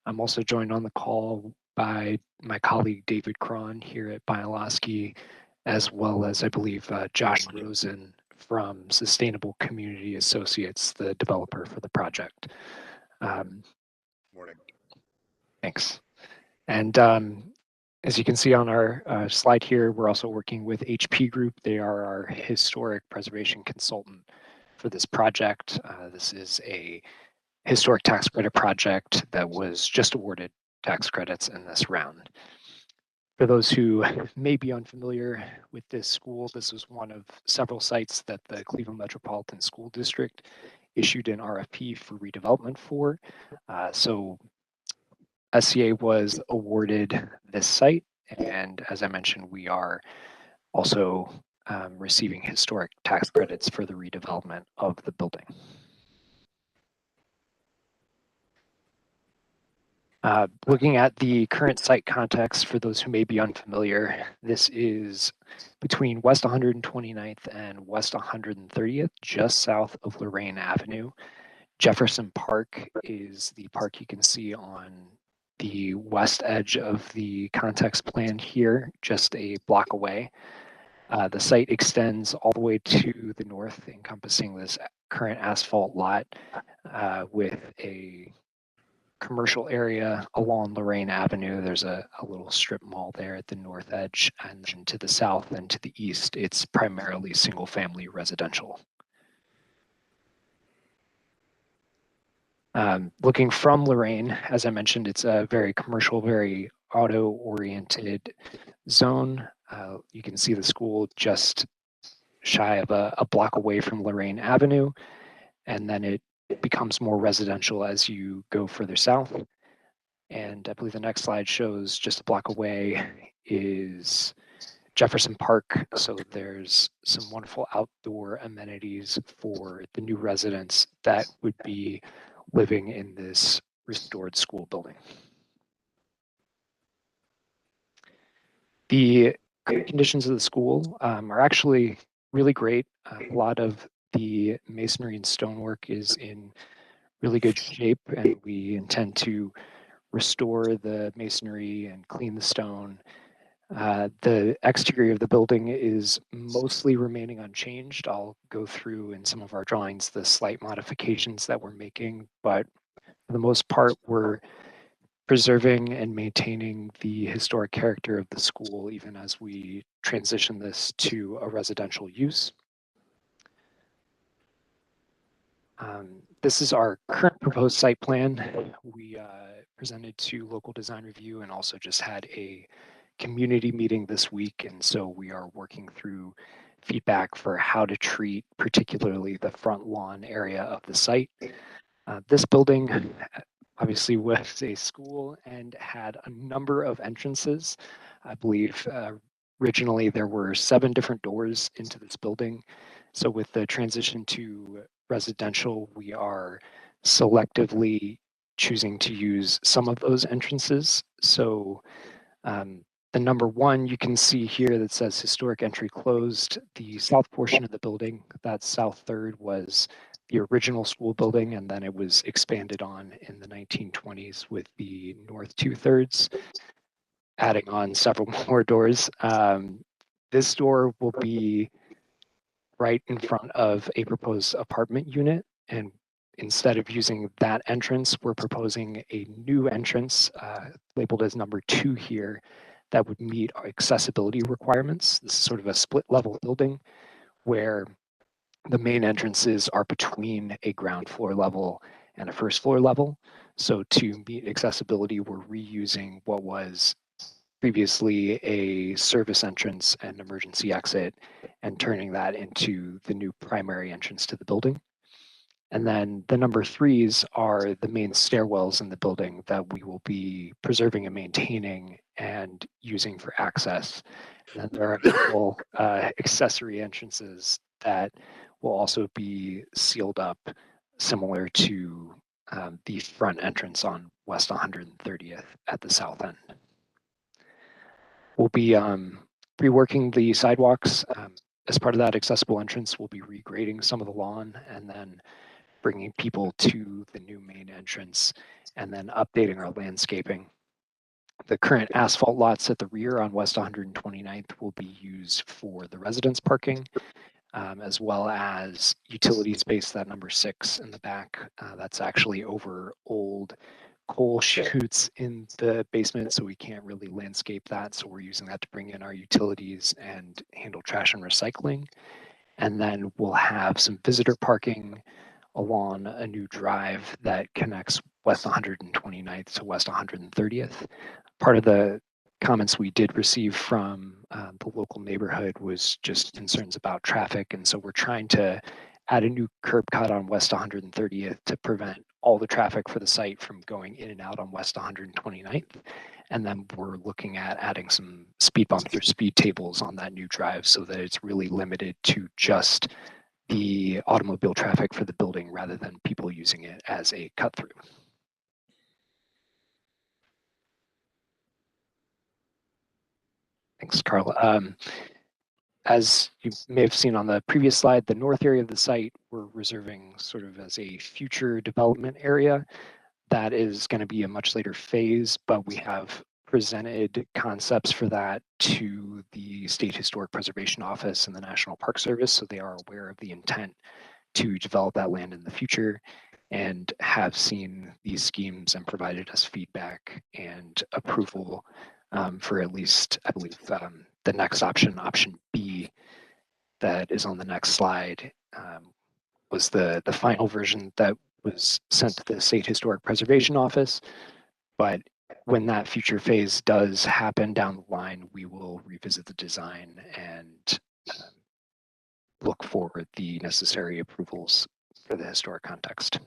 I'm also joined on the call by my colleague David Cron here at Bielowski, as well as I believe Josh Rosen from Sustainable Community Associates, the developer for the project. Morning. Thanks. And as you can see on our slide here, we're also working with HP Group. They are our historic preservation consultant for this project. This is a historic tax credit project that was just awarded tax credits in this round. For those who may be unfamiliar with this school, this was one of several sites that the Cleveland Metropolitan School District issued an RFP for redevelopment for. So SCA was awarded this site, and as I mentioned, we are also receiving historic tax credits for the redevelopment of the building. Looking at the current site context, for those who may be unfamiliar, this is between West 129th and West 130th, just south of Lorraine Avenue. Jefferson Park is the park you can see on the west edge of the context plan here, just a block away. The site extends all the way to the north, encompassing this current asphalt lot with a commercial area along Lorraine Avenue. There's a little strip mall there at the north edge, and then to the south and to the east, it's primarily single-family residential. Looking from Lorraine, as I mentioned, it's a very commercial, very auto-oriented zone. You can see the school just shy of a block away from Lorraine Avenue, and then it becomes more residential as you go further south. And I believe the next slide shows just a block away is Jefferson Park. So there's some wonderful outdoor amenities for the new residents that would be living in this restored school building. The conditions of the school are actually really great. A lot of the masonry and stonework is in really good shape, and we intend to restore the masonry and clean the stone. The exterior of the building is mostly remaining unchanged. I'll go through in some of our drawings the slight modifications that we're making, but for the most part, we're preserving and maintaining the historic character of the school, even as we transition this to a residential use. This is our current proposed site plan. We presented to local design review and also just had a community meeting this week. And so we are working through feedback for how to treat particularly the front lawn area of the site. This building obviously was a school and had a number of entrances. I believe originally there were 7 different doors into this building. So with the transition to residential, we are selectively choosing to use some of those entrances. So the number 1 you can see here that says historic entry closed. The south portion of the building, that south third, was the original school building, and then it was expanded on in the 1920s with the north 2/3. adding on several more doors. This door will be right in front of a proposed apartment unit. And instead of using that entrance, we're proposing a new entrance labeled as number 2 here that would meet our accessibility requirements. This is sort of a split level building where the main entrances are between a ground floor level and a first floor level. So to meet accessibility, we're reusing what was previously a service entrance and emergency exit and turning that into the new primary entrance to the building. And then the number 3s are the main stairwells in the building that we will be preserving and maintaining and using for access. And then there are a couple accessory entrances that will also be sealed up, similar to the front entrance on West 130th at the south end. We'll be reworking the sidewalks. As part of that accessible entrance, we'll be regrading some of the lawn and then bringing people to the new main entrance and then updating our landscaping. The current asphalt lots at the rear on West 129th will be used for the residence parking, as well as utility space, that number 6 in the back. That's actually over old coal chutes in the basement, so we can't really landscape that. So we're using that to bring in our utilities and handle trash and recycling. And then we'll have some visitor parking along a new drive that connects West 129th to West 130th. Part of the comments we did receive from the local neighborhood was just concerns about traffic. And so we're trying to add a new curb cut on West 130th to prevent all the traffic for the site from going in and out on West 129th. And then we're looking at adding some speed bumps or speed tables on that new drive so that it's really limited to just the automobile traffic for the building rather than people using it as a cut through. Thanks, Carl. As you may have seen on the previous slide, the north area of the site we're reserving sort of as a future development area. That is going to be a much later phase, but we have presented concepts for that to the State Historic Preservation Office and the National Park Service, so they are aware of the intent to develop that land in the future and have seen these schemes and provided us feedback and approval for at least, I believe, the next option, option B, that is on the next slide, was the final version that was sent to the State Historic Preservation Office. But when that future phase does happen down the line, we will revisit the design and look for the necessary approvals for the historic context.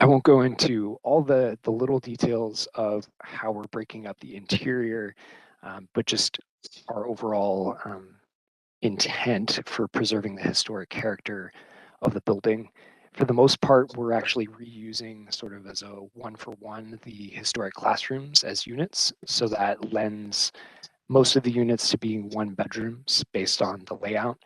I won't go into all the little details of how we're breaking up the interior, but just our overall intent for preserving the historic character of the building. For the most part, we're actually reusing sort of as a one-for-one the historic classrooms as units. So that lends most of the units to being 1 bedrooms based on the layout.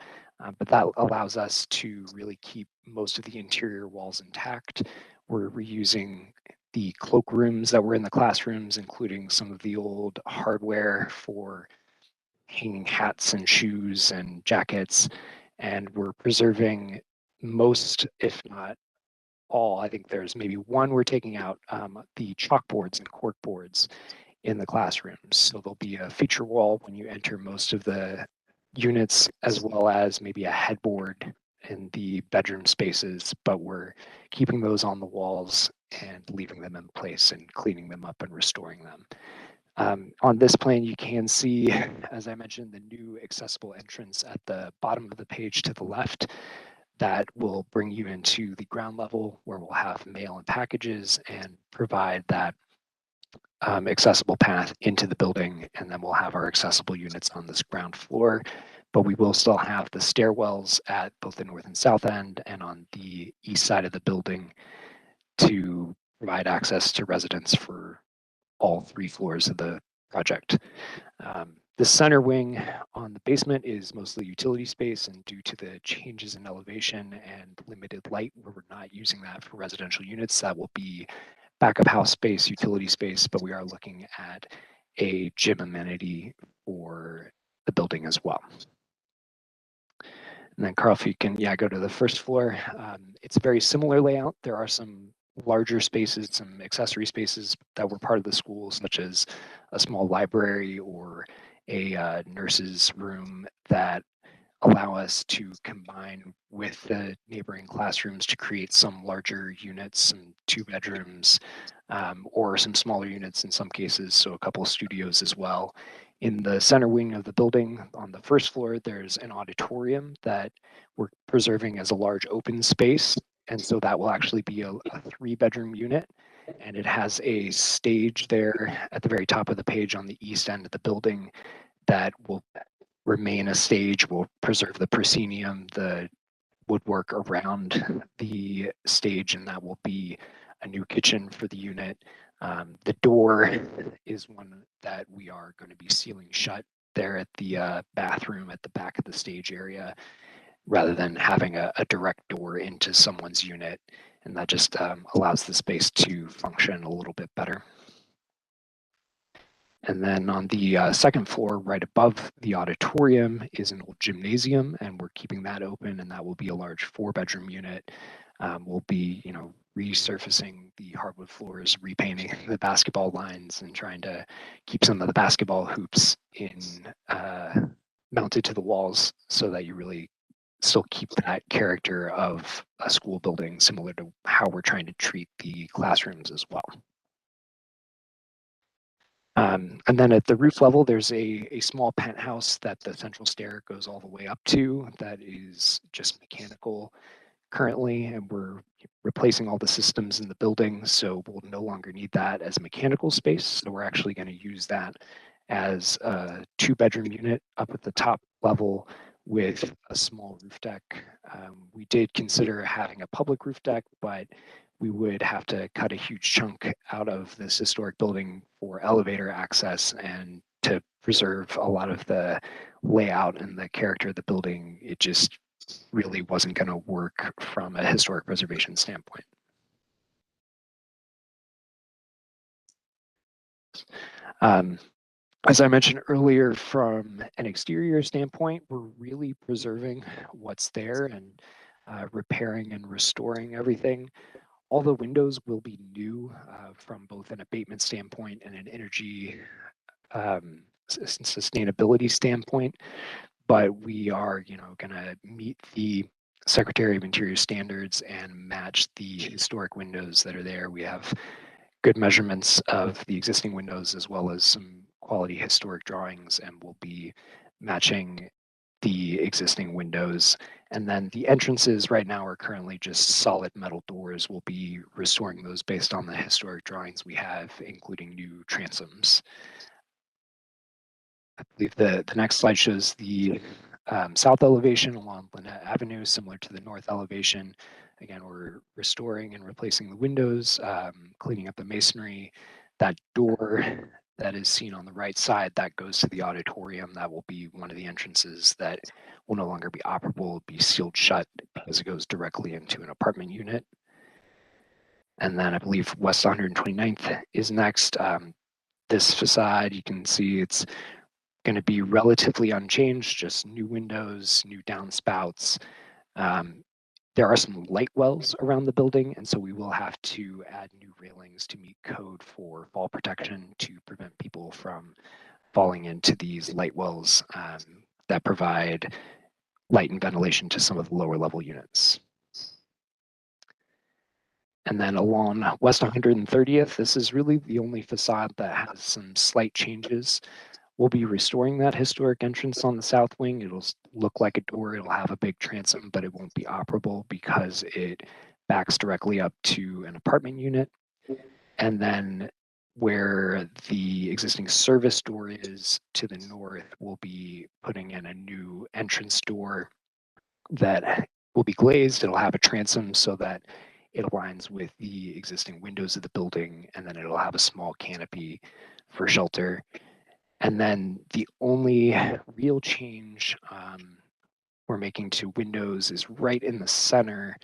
But that allows us to really keep most of the interior walls intact. We're reusing the cloakrooms that were in the classrooms, including some of the old hardware for hanging hats and shoes and jackets. And we're preserving most, if not all, I think there's maybe 1 we're taking out, the chalkboards and cork boards in the classrooms. So there'll be a feature wall when you enter most of the units, as well as maybe a headboard in the bedroom spaces, but we're keeping those on the walls and leaving them in place and cleaning them up and restoring them. On this plan, you can see, as I mentioned, the new accessible entrance at the bottom of the page to the left. That will bring you into the ground level where we'll have mail and packages and provide that accessible path into the building. And then we'll have our accessible units on this ground floor, but we will still have the stairwells at both the north and south end and on the east side of the building to provide access to residents for all 3 floors of the project. The center wing on the basement is mostly utility space, and due to the changes in elevation and limited light, where we're not using that for residential units, that will be backup house space, utility space, but we are looking at a gym amenity for the building as well. And then Carl, if you can, go to the first floor. It's a very similar layout. There are some larger spaces, some accessory spaces that were part of the school, such as a small library or a nurse's room that allow us to combine with the neighboring classrooms to create some larger units, some 2 bedrooms, or some smaller units in some cases, so a couple of studios as well. In the center wing of the building on the first floor, there's an auditorium that we're preserving as a large open space. And so that will actually be a 3-bedroom unit. And it has a stage there at the very top of the page on the east end of the building that will remain a stage. We'll preserve the proscenium, the woodwork around the stage, and that will be a new kitchen for the unit. The door is one that we are going to be sealing shut there at the bathroom at the back of the stage area, rather than having a direct door into someone's unit. And that just allows the space to function a little bit better. And then on the second floor, right above the auditorium, is an old gymnasium, and we're keeping that open, and that will be a large 4-bedroom unit. We'll be, resurfacing the hardwood floors, repainting the basketball lines, and trying to keep some of the basketball hoops mounted to the walls so that you really still keep that character of a school building, similar to how we're trying to treat the classrooms as well. And then at the roof level, there's a small penthouse that the central stair goes all the way up to that is just mechanical currently, and we're replacing all the systems in the building, so we'll no longer need that as mechanical space. So we're actually going to use that as a 2-bedroom unit up at the top level with a small roof deck. We did consider having a public roof deck, but we would have to cut a huge chunk out of this historic building for elevator access, and to preserve a lot of the layout and the character of the building, it just really wasn't going to work from a historic preservation standpoint. As I mentioned earlier, from an exterior standpoint, we're really preserving what's there and repairing and restoring everything. All the windows will be new from both an abatement standpoint and an energy sustainability standpoint. But we are, going to meet the Secretary of Interior standards and match the historic windows that are there. We have good measurements of the existing windows as well as some quality historic drawings, and we'll be matching the existing windows. And then the entrances right now are currently just solid metal doors. We'll be restoring those based on the historic drawings we have, including new transoms. I believe the next slide shows the south elevation along Lynette Avenue, similar to the north elevation. Again, we're restoring and replacing the windows, cleaning up the masonry. That door that is seen on the right side, that goes to the auditorium. That will be one of the entrances that will no longer be operable, be sealed shut because it goes directly into an apartment unit. And then I believe West 129th is next. This facade, you can see it's going to be relatively unchanged, just new windows, new downspouts. There are some light wells around the building, and so we will have to add new railings to meet code for fall protection to prevent people from falling into these light wells that provide light and ventilation to some of the lower level units. And then along West 130th, this is really the only facade that has some slight changes. We'll be restoring that historic entrance on the south wing. It'll look like a door. It'll have a big transom, but it won't be operable because it backs directly up to an apartment unit. And then where the existing service door is to the north, we'll be putting in a new entrance door that will be glazed. It'll have a transom so that it aligns with the existing windows of the building, and then it'll have a small canopy for shelter. And then the only real change we're making to windows is right in the center.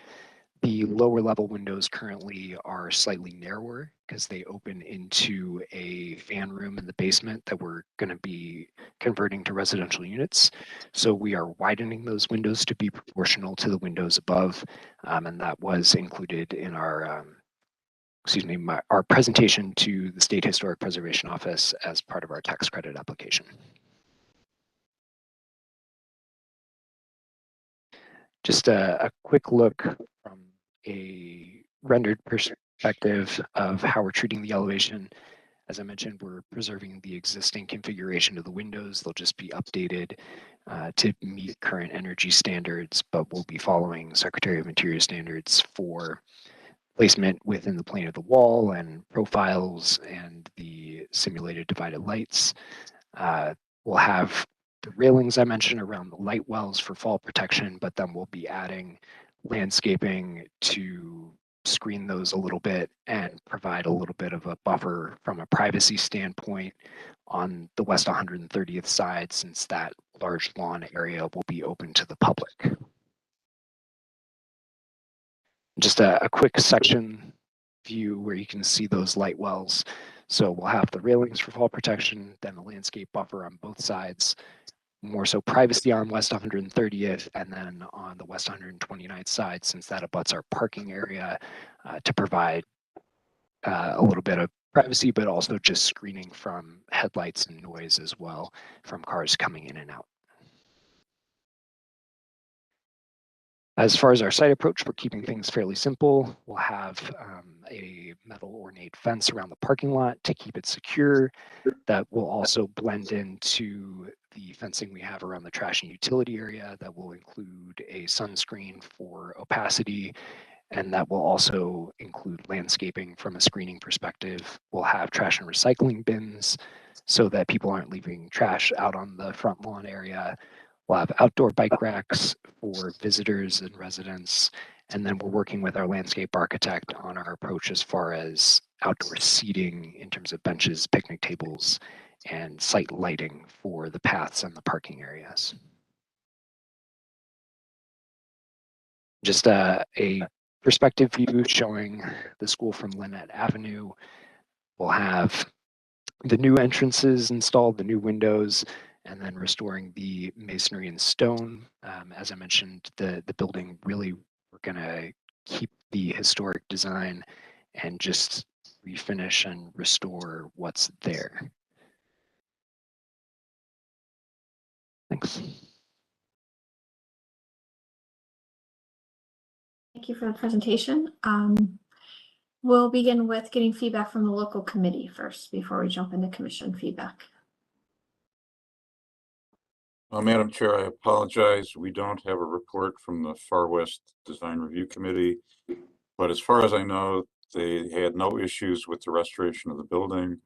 The lower level windows currently are slightly narrower because they open into a fan room in the basement that we're going to be converting to residential units. So we are widening those windows to be proportional to the windows above. And that was included in our, our presentation to the State Historic Preservation Office as part of our tax credit application. Just a quick look from a rendered perspective of how we're treating the elevation. As I mentioned, we're preserving the existing configuration of the windows. They'll just be updated to meet current energy standards, but we'll be following Secretary of Interior standards for placement within the plane of the wall and profiles and the simulated divided lights. We'll have the railings I mentioned around the light wells for fall protection, but then we'll be adding landscaping to screen those a little bit and provide a little bit of a buffer from a privacy standpoint on the west 130th side, since that large lawn area will be open to the public. Just a quick section view where you can see those light wells. So we'll have the railings for fall protection, then the landscape buffer on both sides, more so privacy on west 130th, and then on the west 129th side, since that abuts our parking area, to provide a little bit of privacy, but also just screening from headlights and noise as well from cars coming in and out. As far as our site approach, we're keeping things fairly simple. We'll have a metal ornate fence around the parking lot to keep it secure. That will also blend into the fencing we have around the trash and utility area. That will include a sunscreen for opacity, and that will also include landscaping from a screening perspective. We'll have trash and recycling bins so that people aren't leaving trash out on the front lawn area. We'll have outdoor bike racks for visitors and residents. And then we're working with our landscape architect on our approach as far as outdoor seating in terms of benches, picnic tables, and site lighting for the paths and the parking areas. Just a perspective view showing the school from Lynette Avenue. We'll have the new entrances installed, the new windows, and then restoring the masonry and stone. As I mentioned, the building really, we're gonna keep the historic design and just refinish and restore what's there. Thanks. Thank you for the presentation. We'll begin with getting feedback from the local committee first before we jump into commission feedback. Madam Chair, I apologize. We don't have a report from the Far West Design Review Committee, but as far as I know, they had no issues with the restoration of the building.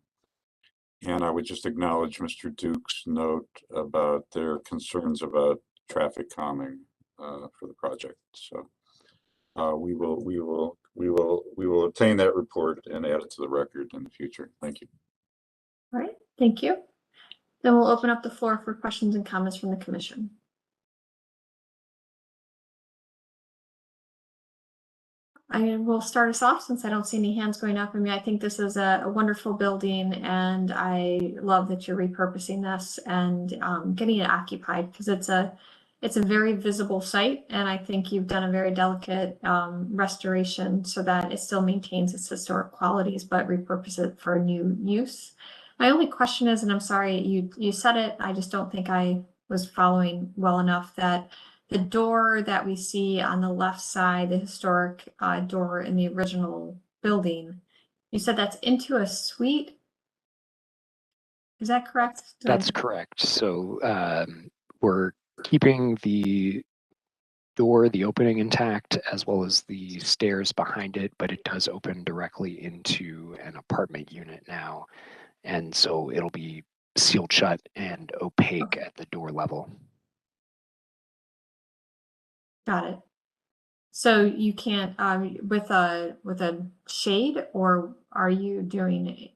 And I would just acknowledge Mr. Duke's note about their concerns about traffic calming for the project. So we will obtain that report and add it to the record in the future. Thank you. All right, thank you. Then we'll open up the floor for questions and comments from the commission. I will start us off since I don't see any hands going up. I mean, I think this is a wonderful building, and I love that you're repurposing this and getting it occupied, because it's a very visible site, and I think you've done a very delicate restoration so that it still maintains its historic qualities, but repurpose it for a new use. My only question is, and I'm sorry, you said it, I just don't think I was following well enough, that the door that we see on the left side, the historic door in the original building, you said that's into a suite? Is that correct? That's correct. So we're keeping the door, the opening intact, as well as the stairs behind it, but it does open directly into an apartment unit now. And so it'll be sealed shut and opaque at the door level. Got it. So you can't with a shade, or are you doing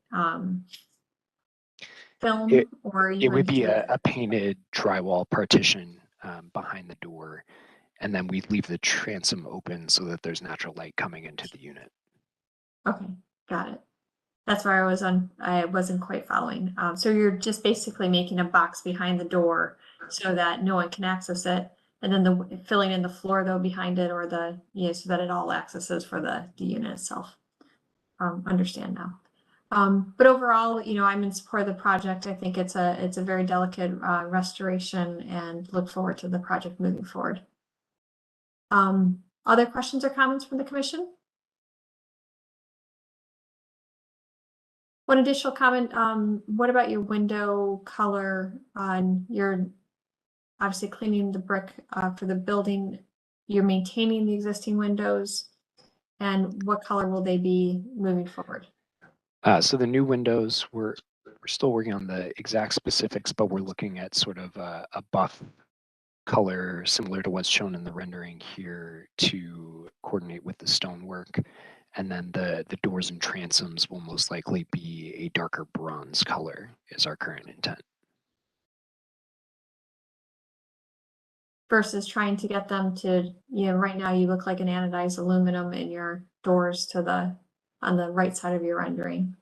film, or are you it would be a painted drywall partition behind the door, And then we leave the transom open so that there's natural light coming into the unit. Okay, got it. That's where I wasn't quite following. So you're just basically making a box behind the door so that no one can access it. And then filling in the floor though behind it, or so that it all accesses for the unit itself. Understand now. But overall, I'm in support of the project. I think it's a very delicate restoration, and look forward to the project moving forward. Other questions or comments from the commission? One additional comment, what about your window color on obviously cleaning the brick for the building? You're maintaining the existing windows, and what color will they be moving forward? So the new windows, we're still working on the exact specifics, but we're looking at sort of a buff color similar to what's shown in the rendering here to coordinate with the stonework. And then the doors and transoms will most likely be a darker bronze color is our current intent. Versus trying to get them to, right now you look like an anodized aluminum in your doors on the right side of your rendering.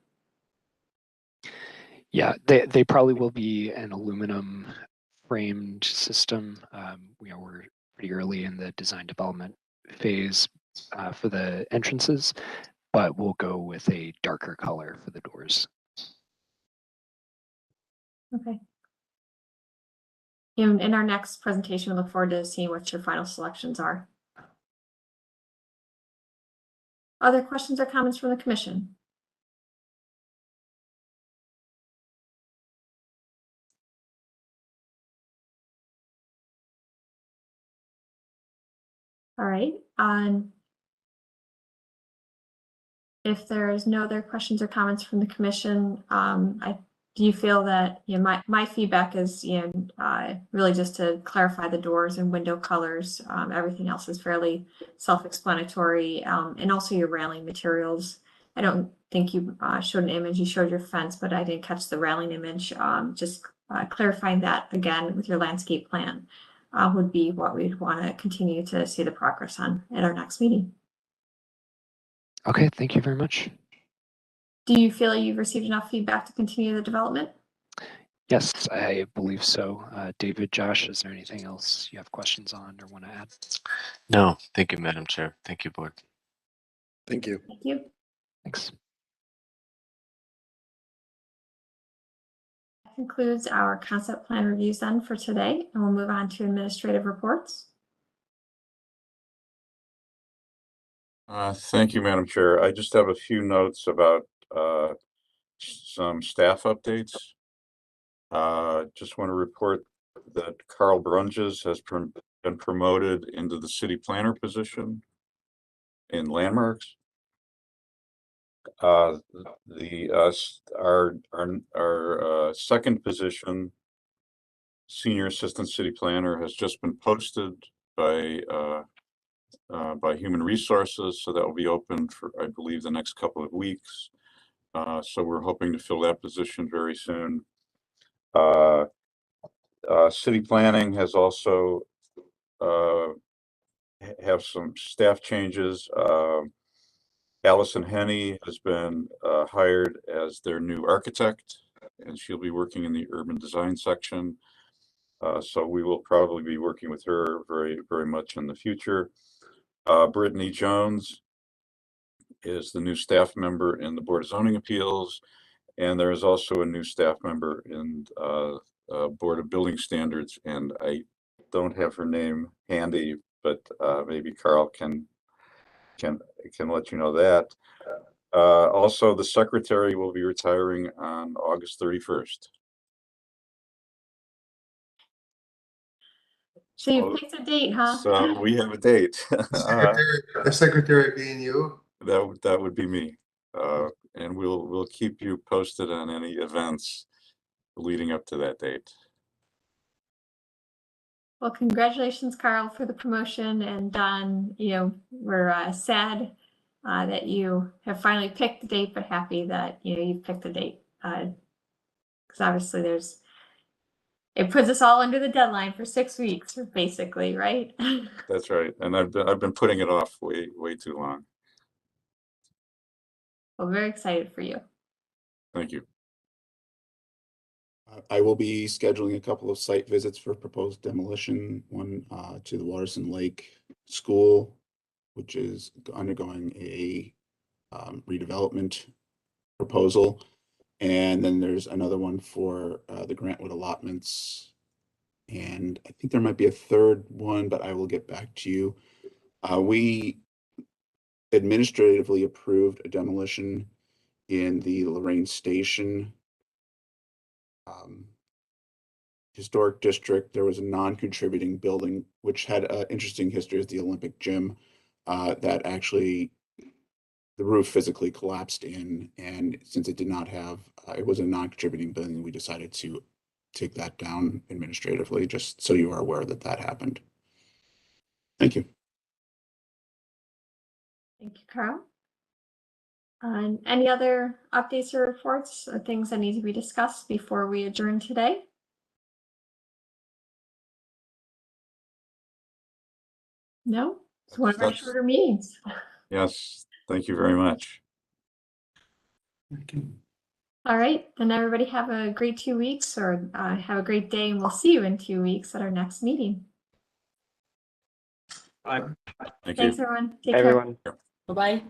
Yeah, they probably will be an aluminum framed system. We're pretty early in the design development phase for the entrances, but we'll go with a darker color for the doors. Okay. In our next presentation, we look forward to seeing what your final selections are. Other questions or comments from the commission? All right. If there is no other questions or comments from the commission, do you feel that my feedback is really just to clarify the doors and window colors. Everything else is fairly self-explanatory, and also your railing materials. I don't think you showed an image. You showed your fence, but I didn't catch the railing image. Just clarifying that again with your landscape plan would be what we'd want to continue to see the progress on at our next meeting. Okay, thank you very much. Do you feel you've received enough feedback to continue the development? Yes, I believe so. David, Josh, is there anything else you have questions on or want to add? No, thank you, Madam Chair. Thank you, Board. Thank you. Thank you. Thanks. That concludes our concept plan reviews then for today, and we'll move on to administrative reports. Thank you, Madam Chair. I just have a few notes about some staff updates. Just want to report that Carl Brunges has been promoted into the city planner position in landmarks. Our second position, senior assistant city planner, has just been posted by Human Resources, so that will be open for, I believe, the next couple of weeks. So we're hoping to fill that position very soon. City planning has also have some staff changes. Allison Henney has been hired as their new architect, and she'll be working in the urban design section. So we will probably be working with her very, very much in the future. Brittany Jones is the new staff member in the Board of Zoning Appeals, and there is also a new staff member in Board of Building Standards, and I don't have her name handy, but maybe Carl can let you know that. Also, the secretary will be retiring on August 31st. So you picked a date, huh? So we have a date. The secretary being you? That would be me. And we'll keep you posted on any events leading up to that date. Well, congratulations, Carl, for the promotion. And Don, we're sad that you have finally picked the date, but happy that you've picked the date. Because obviously there's It puts us all under the deadline for 6 weeks, basically, right? That's right. And I've been putting it off way too long. We're very excited for you. Thank you. I will be scheduling a couple of site visits for proposed demolition, one to the Waterson Lake School, which is undergoing a redevelopment proposal. And then there's another one for the Grantwood allotments. And I think there might be a third one, but I will get back to you. We administratively approved a demolition in the Lorraine Station historic district. There was a non-contributing building which had an interesting history as the Olympic gym that actually the roof physically collapsed in, and since it did not have it was a non-contributing building, we decided to take that down administratively, just so you are aware that that happened. Thank you. Thank you, Carl. And any other updates or reports or things that need to be discussed before we adjourn today? No, it's one of our shorter meetings. Yes, thank you very much. All right, then everybody have a great 2 weeks, or have a great day, and we'll see you in 2 weeks at our next meeting. Bye. Thank Thanks, you. everyone. Take Everyone. care. Bye-bye.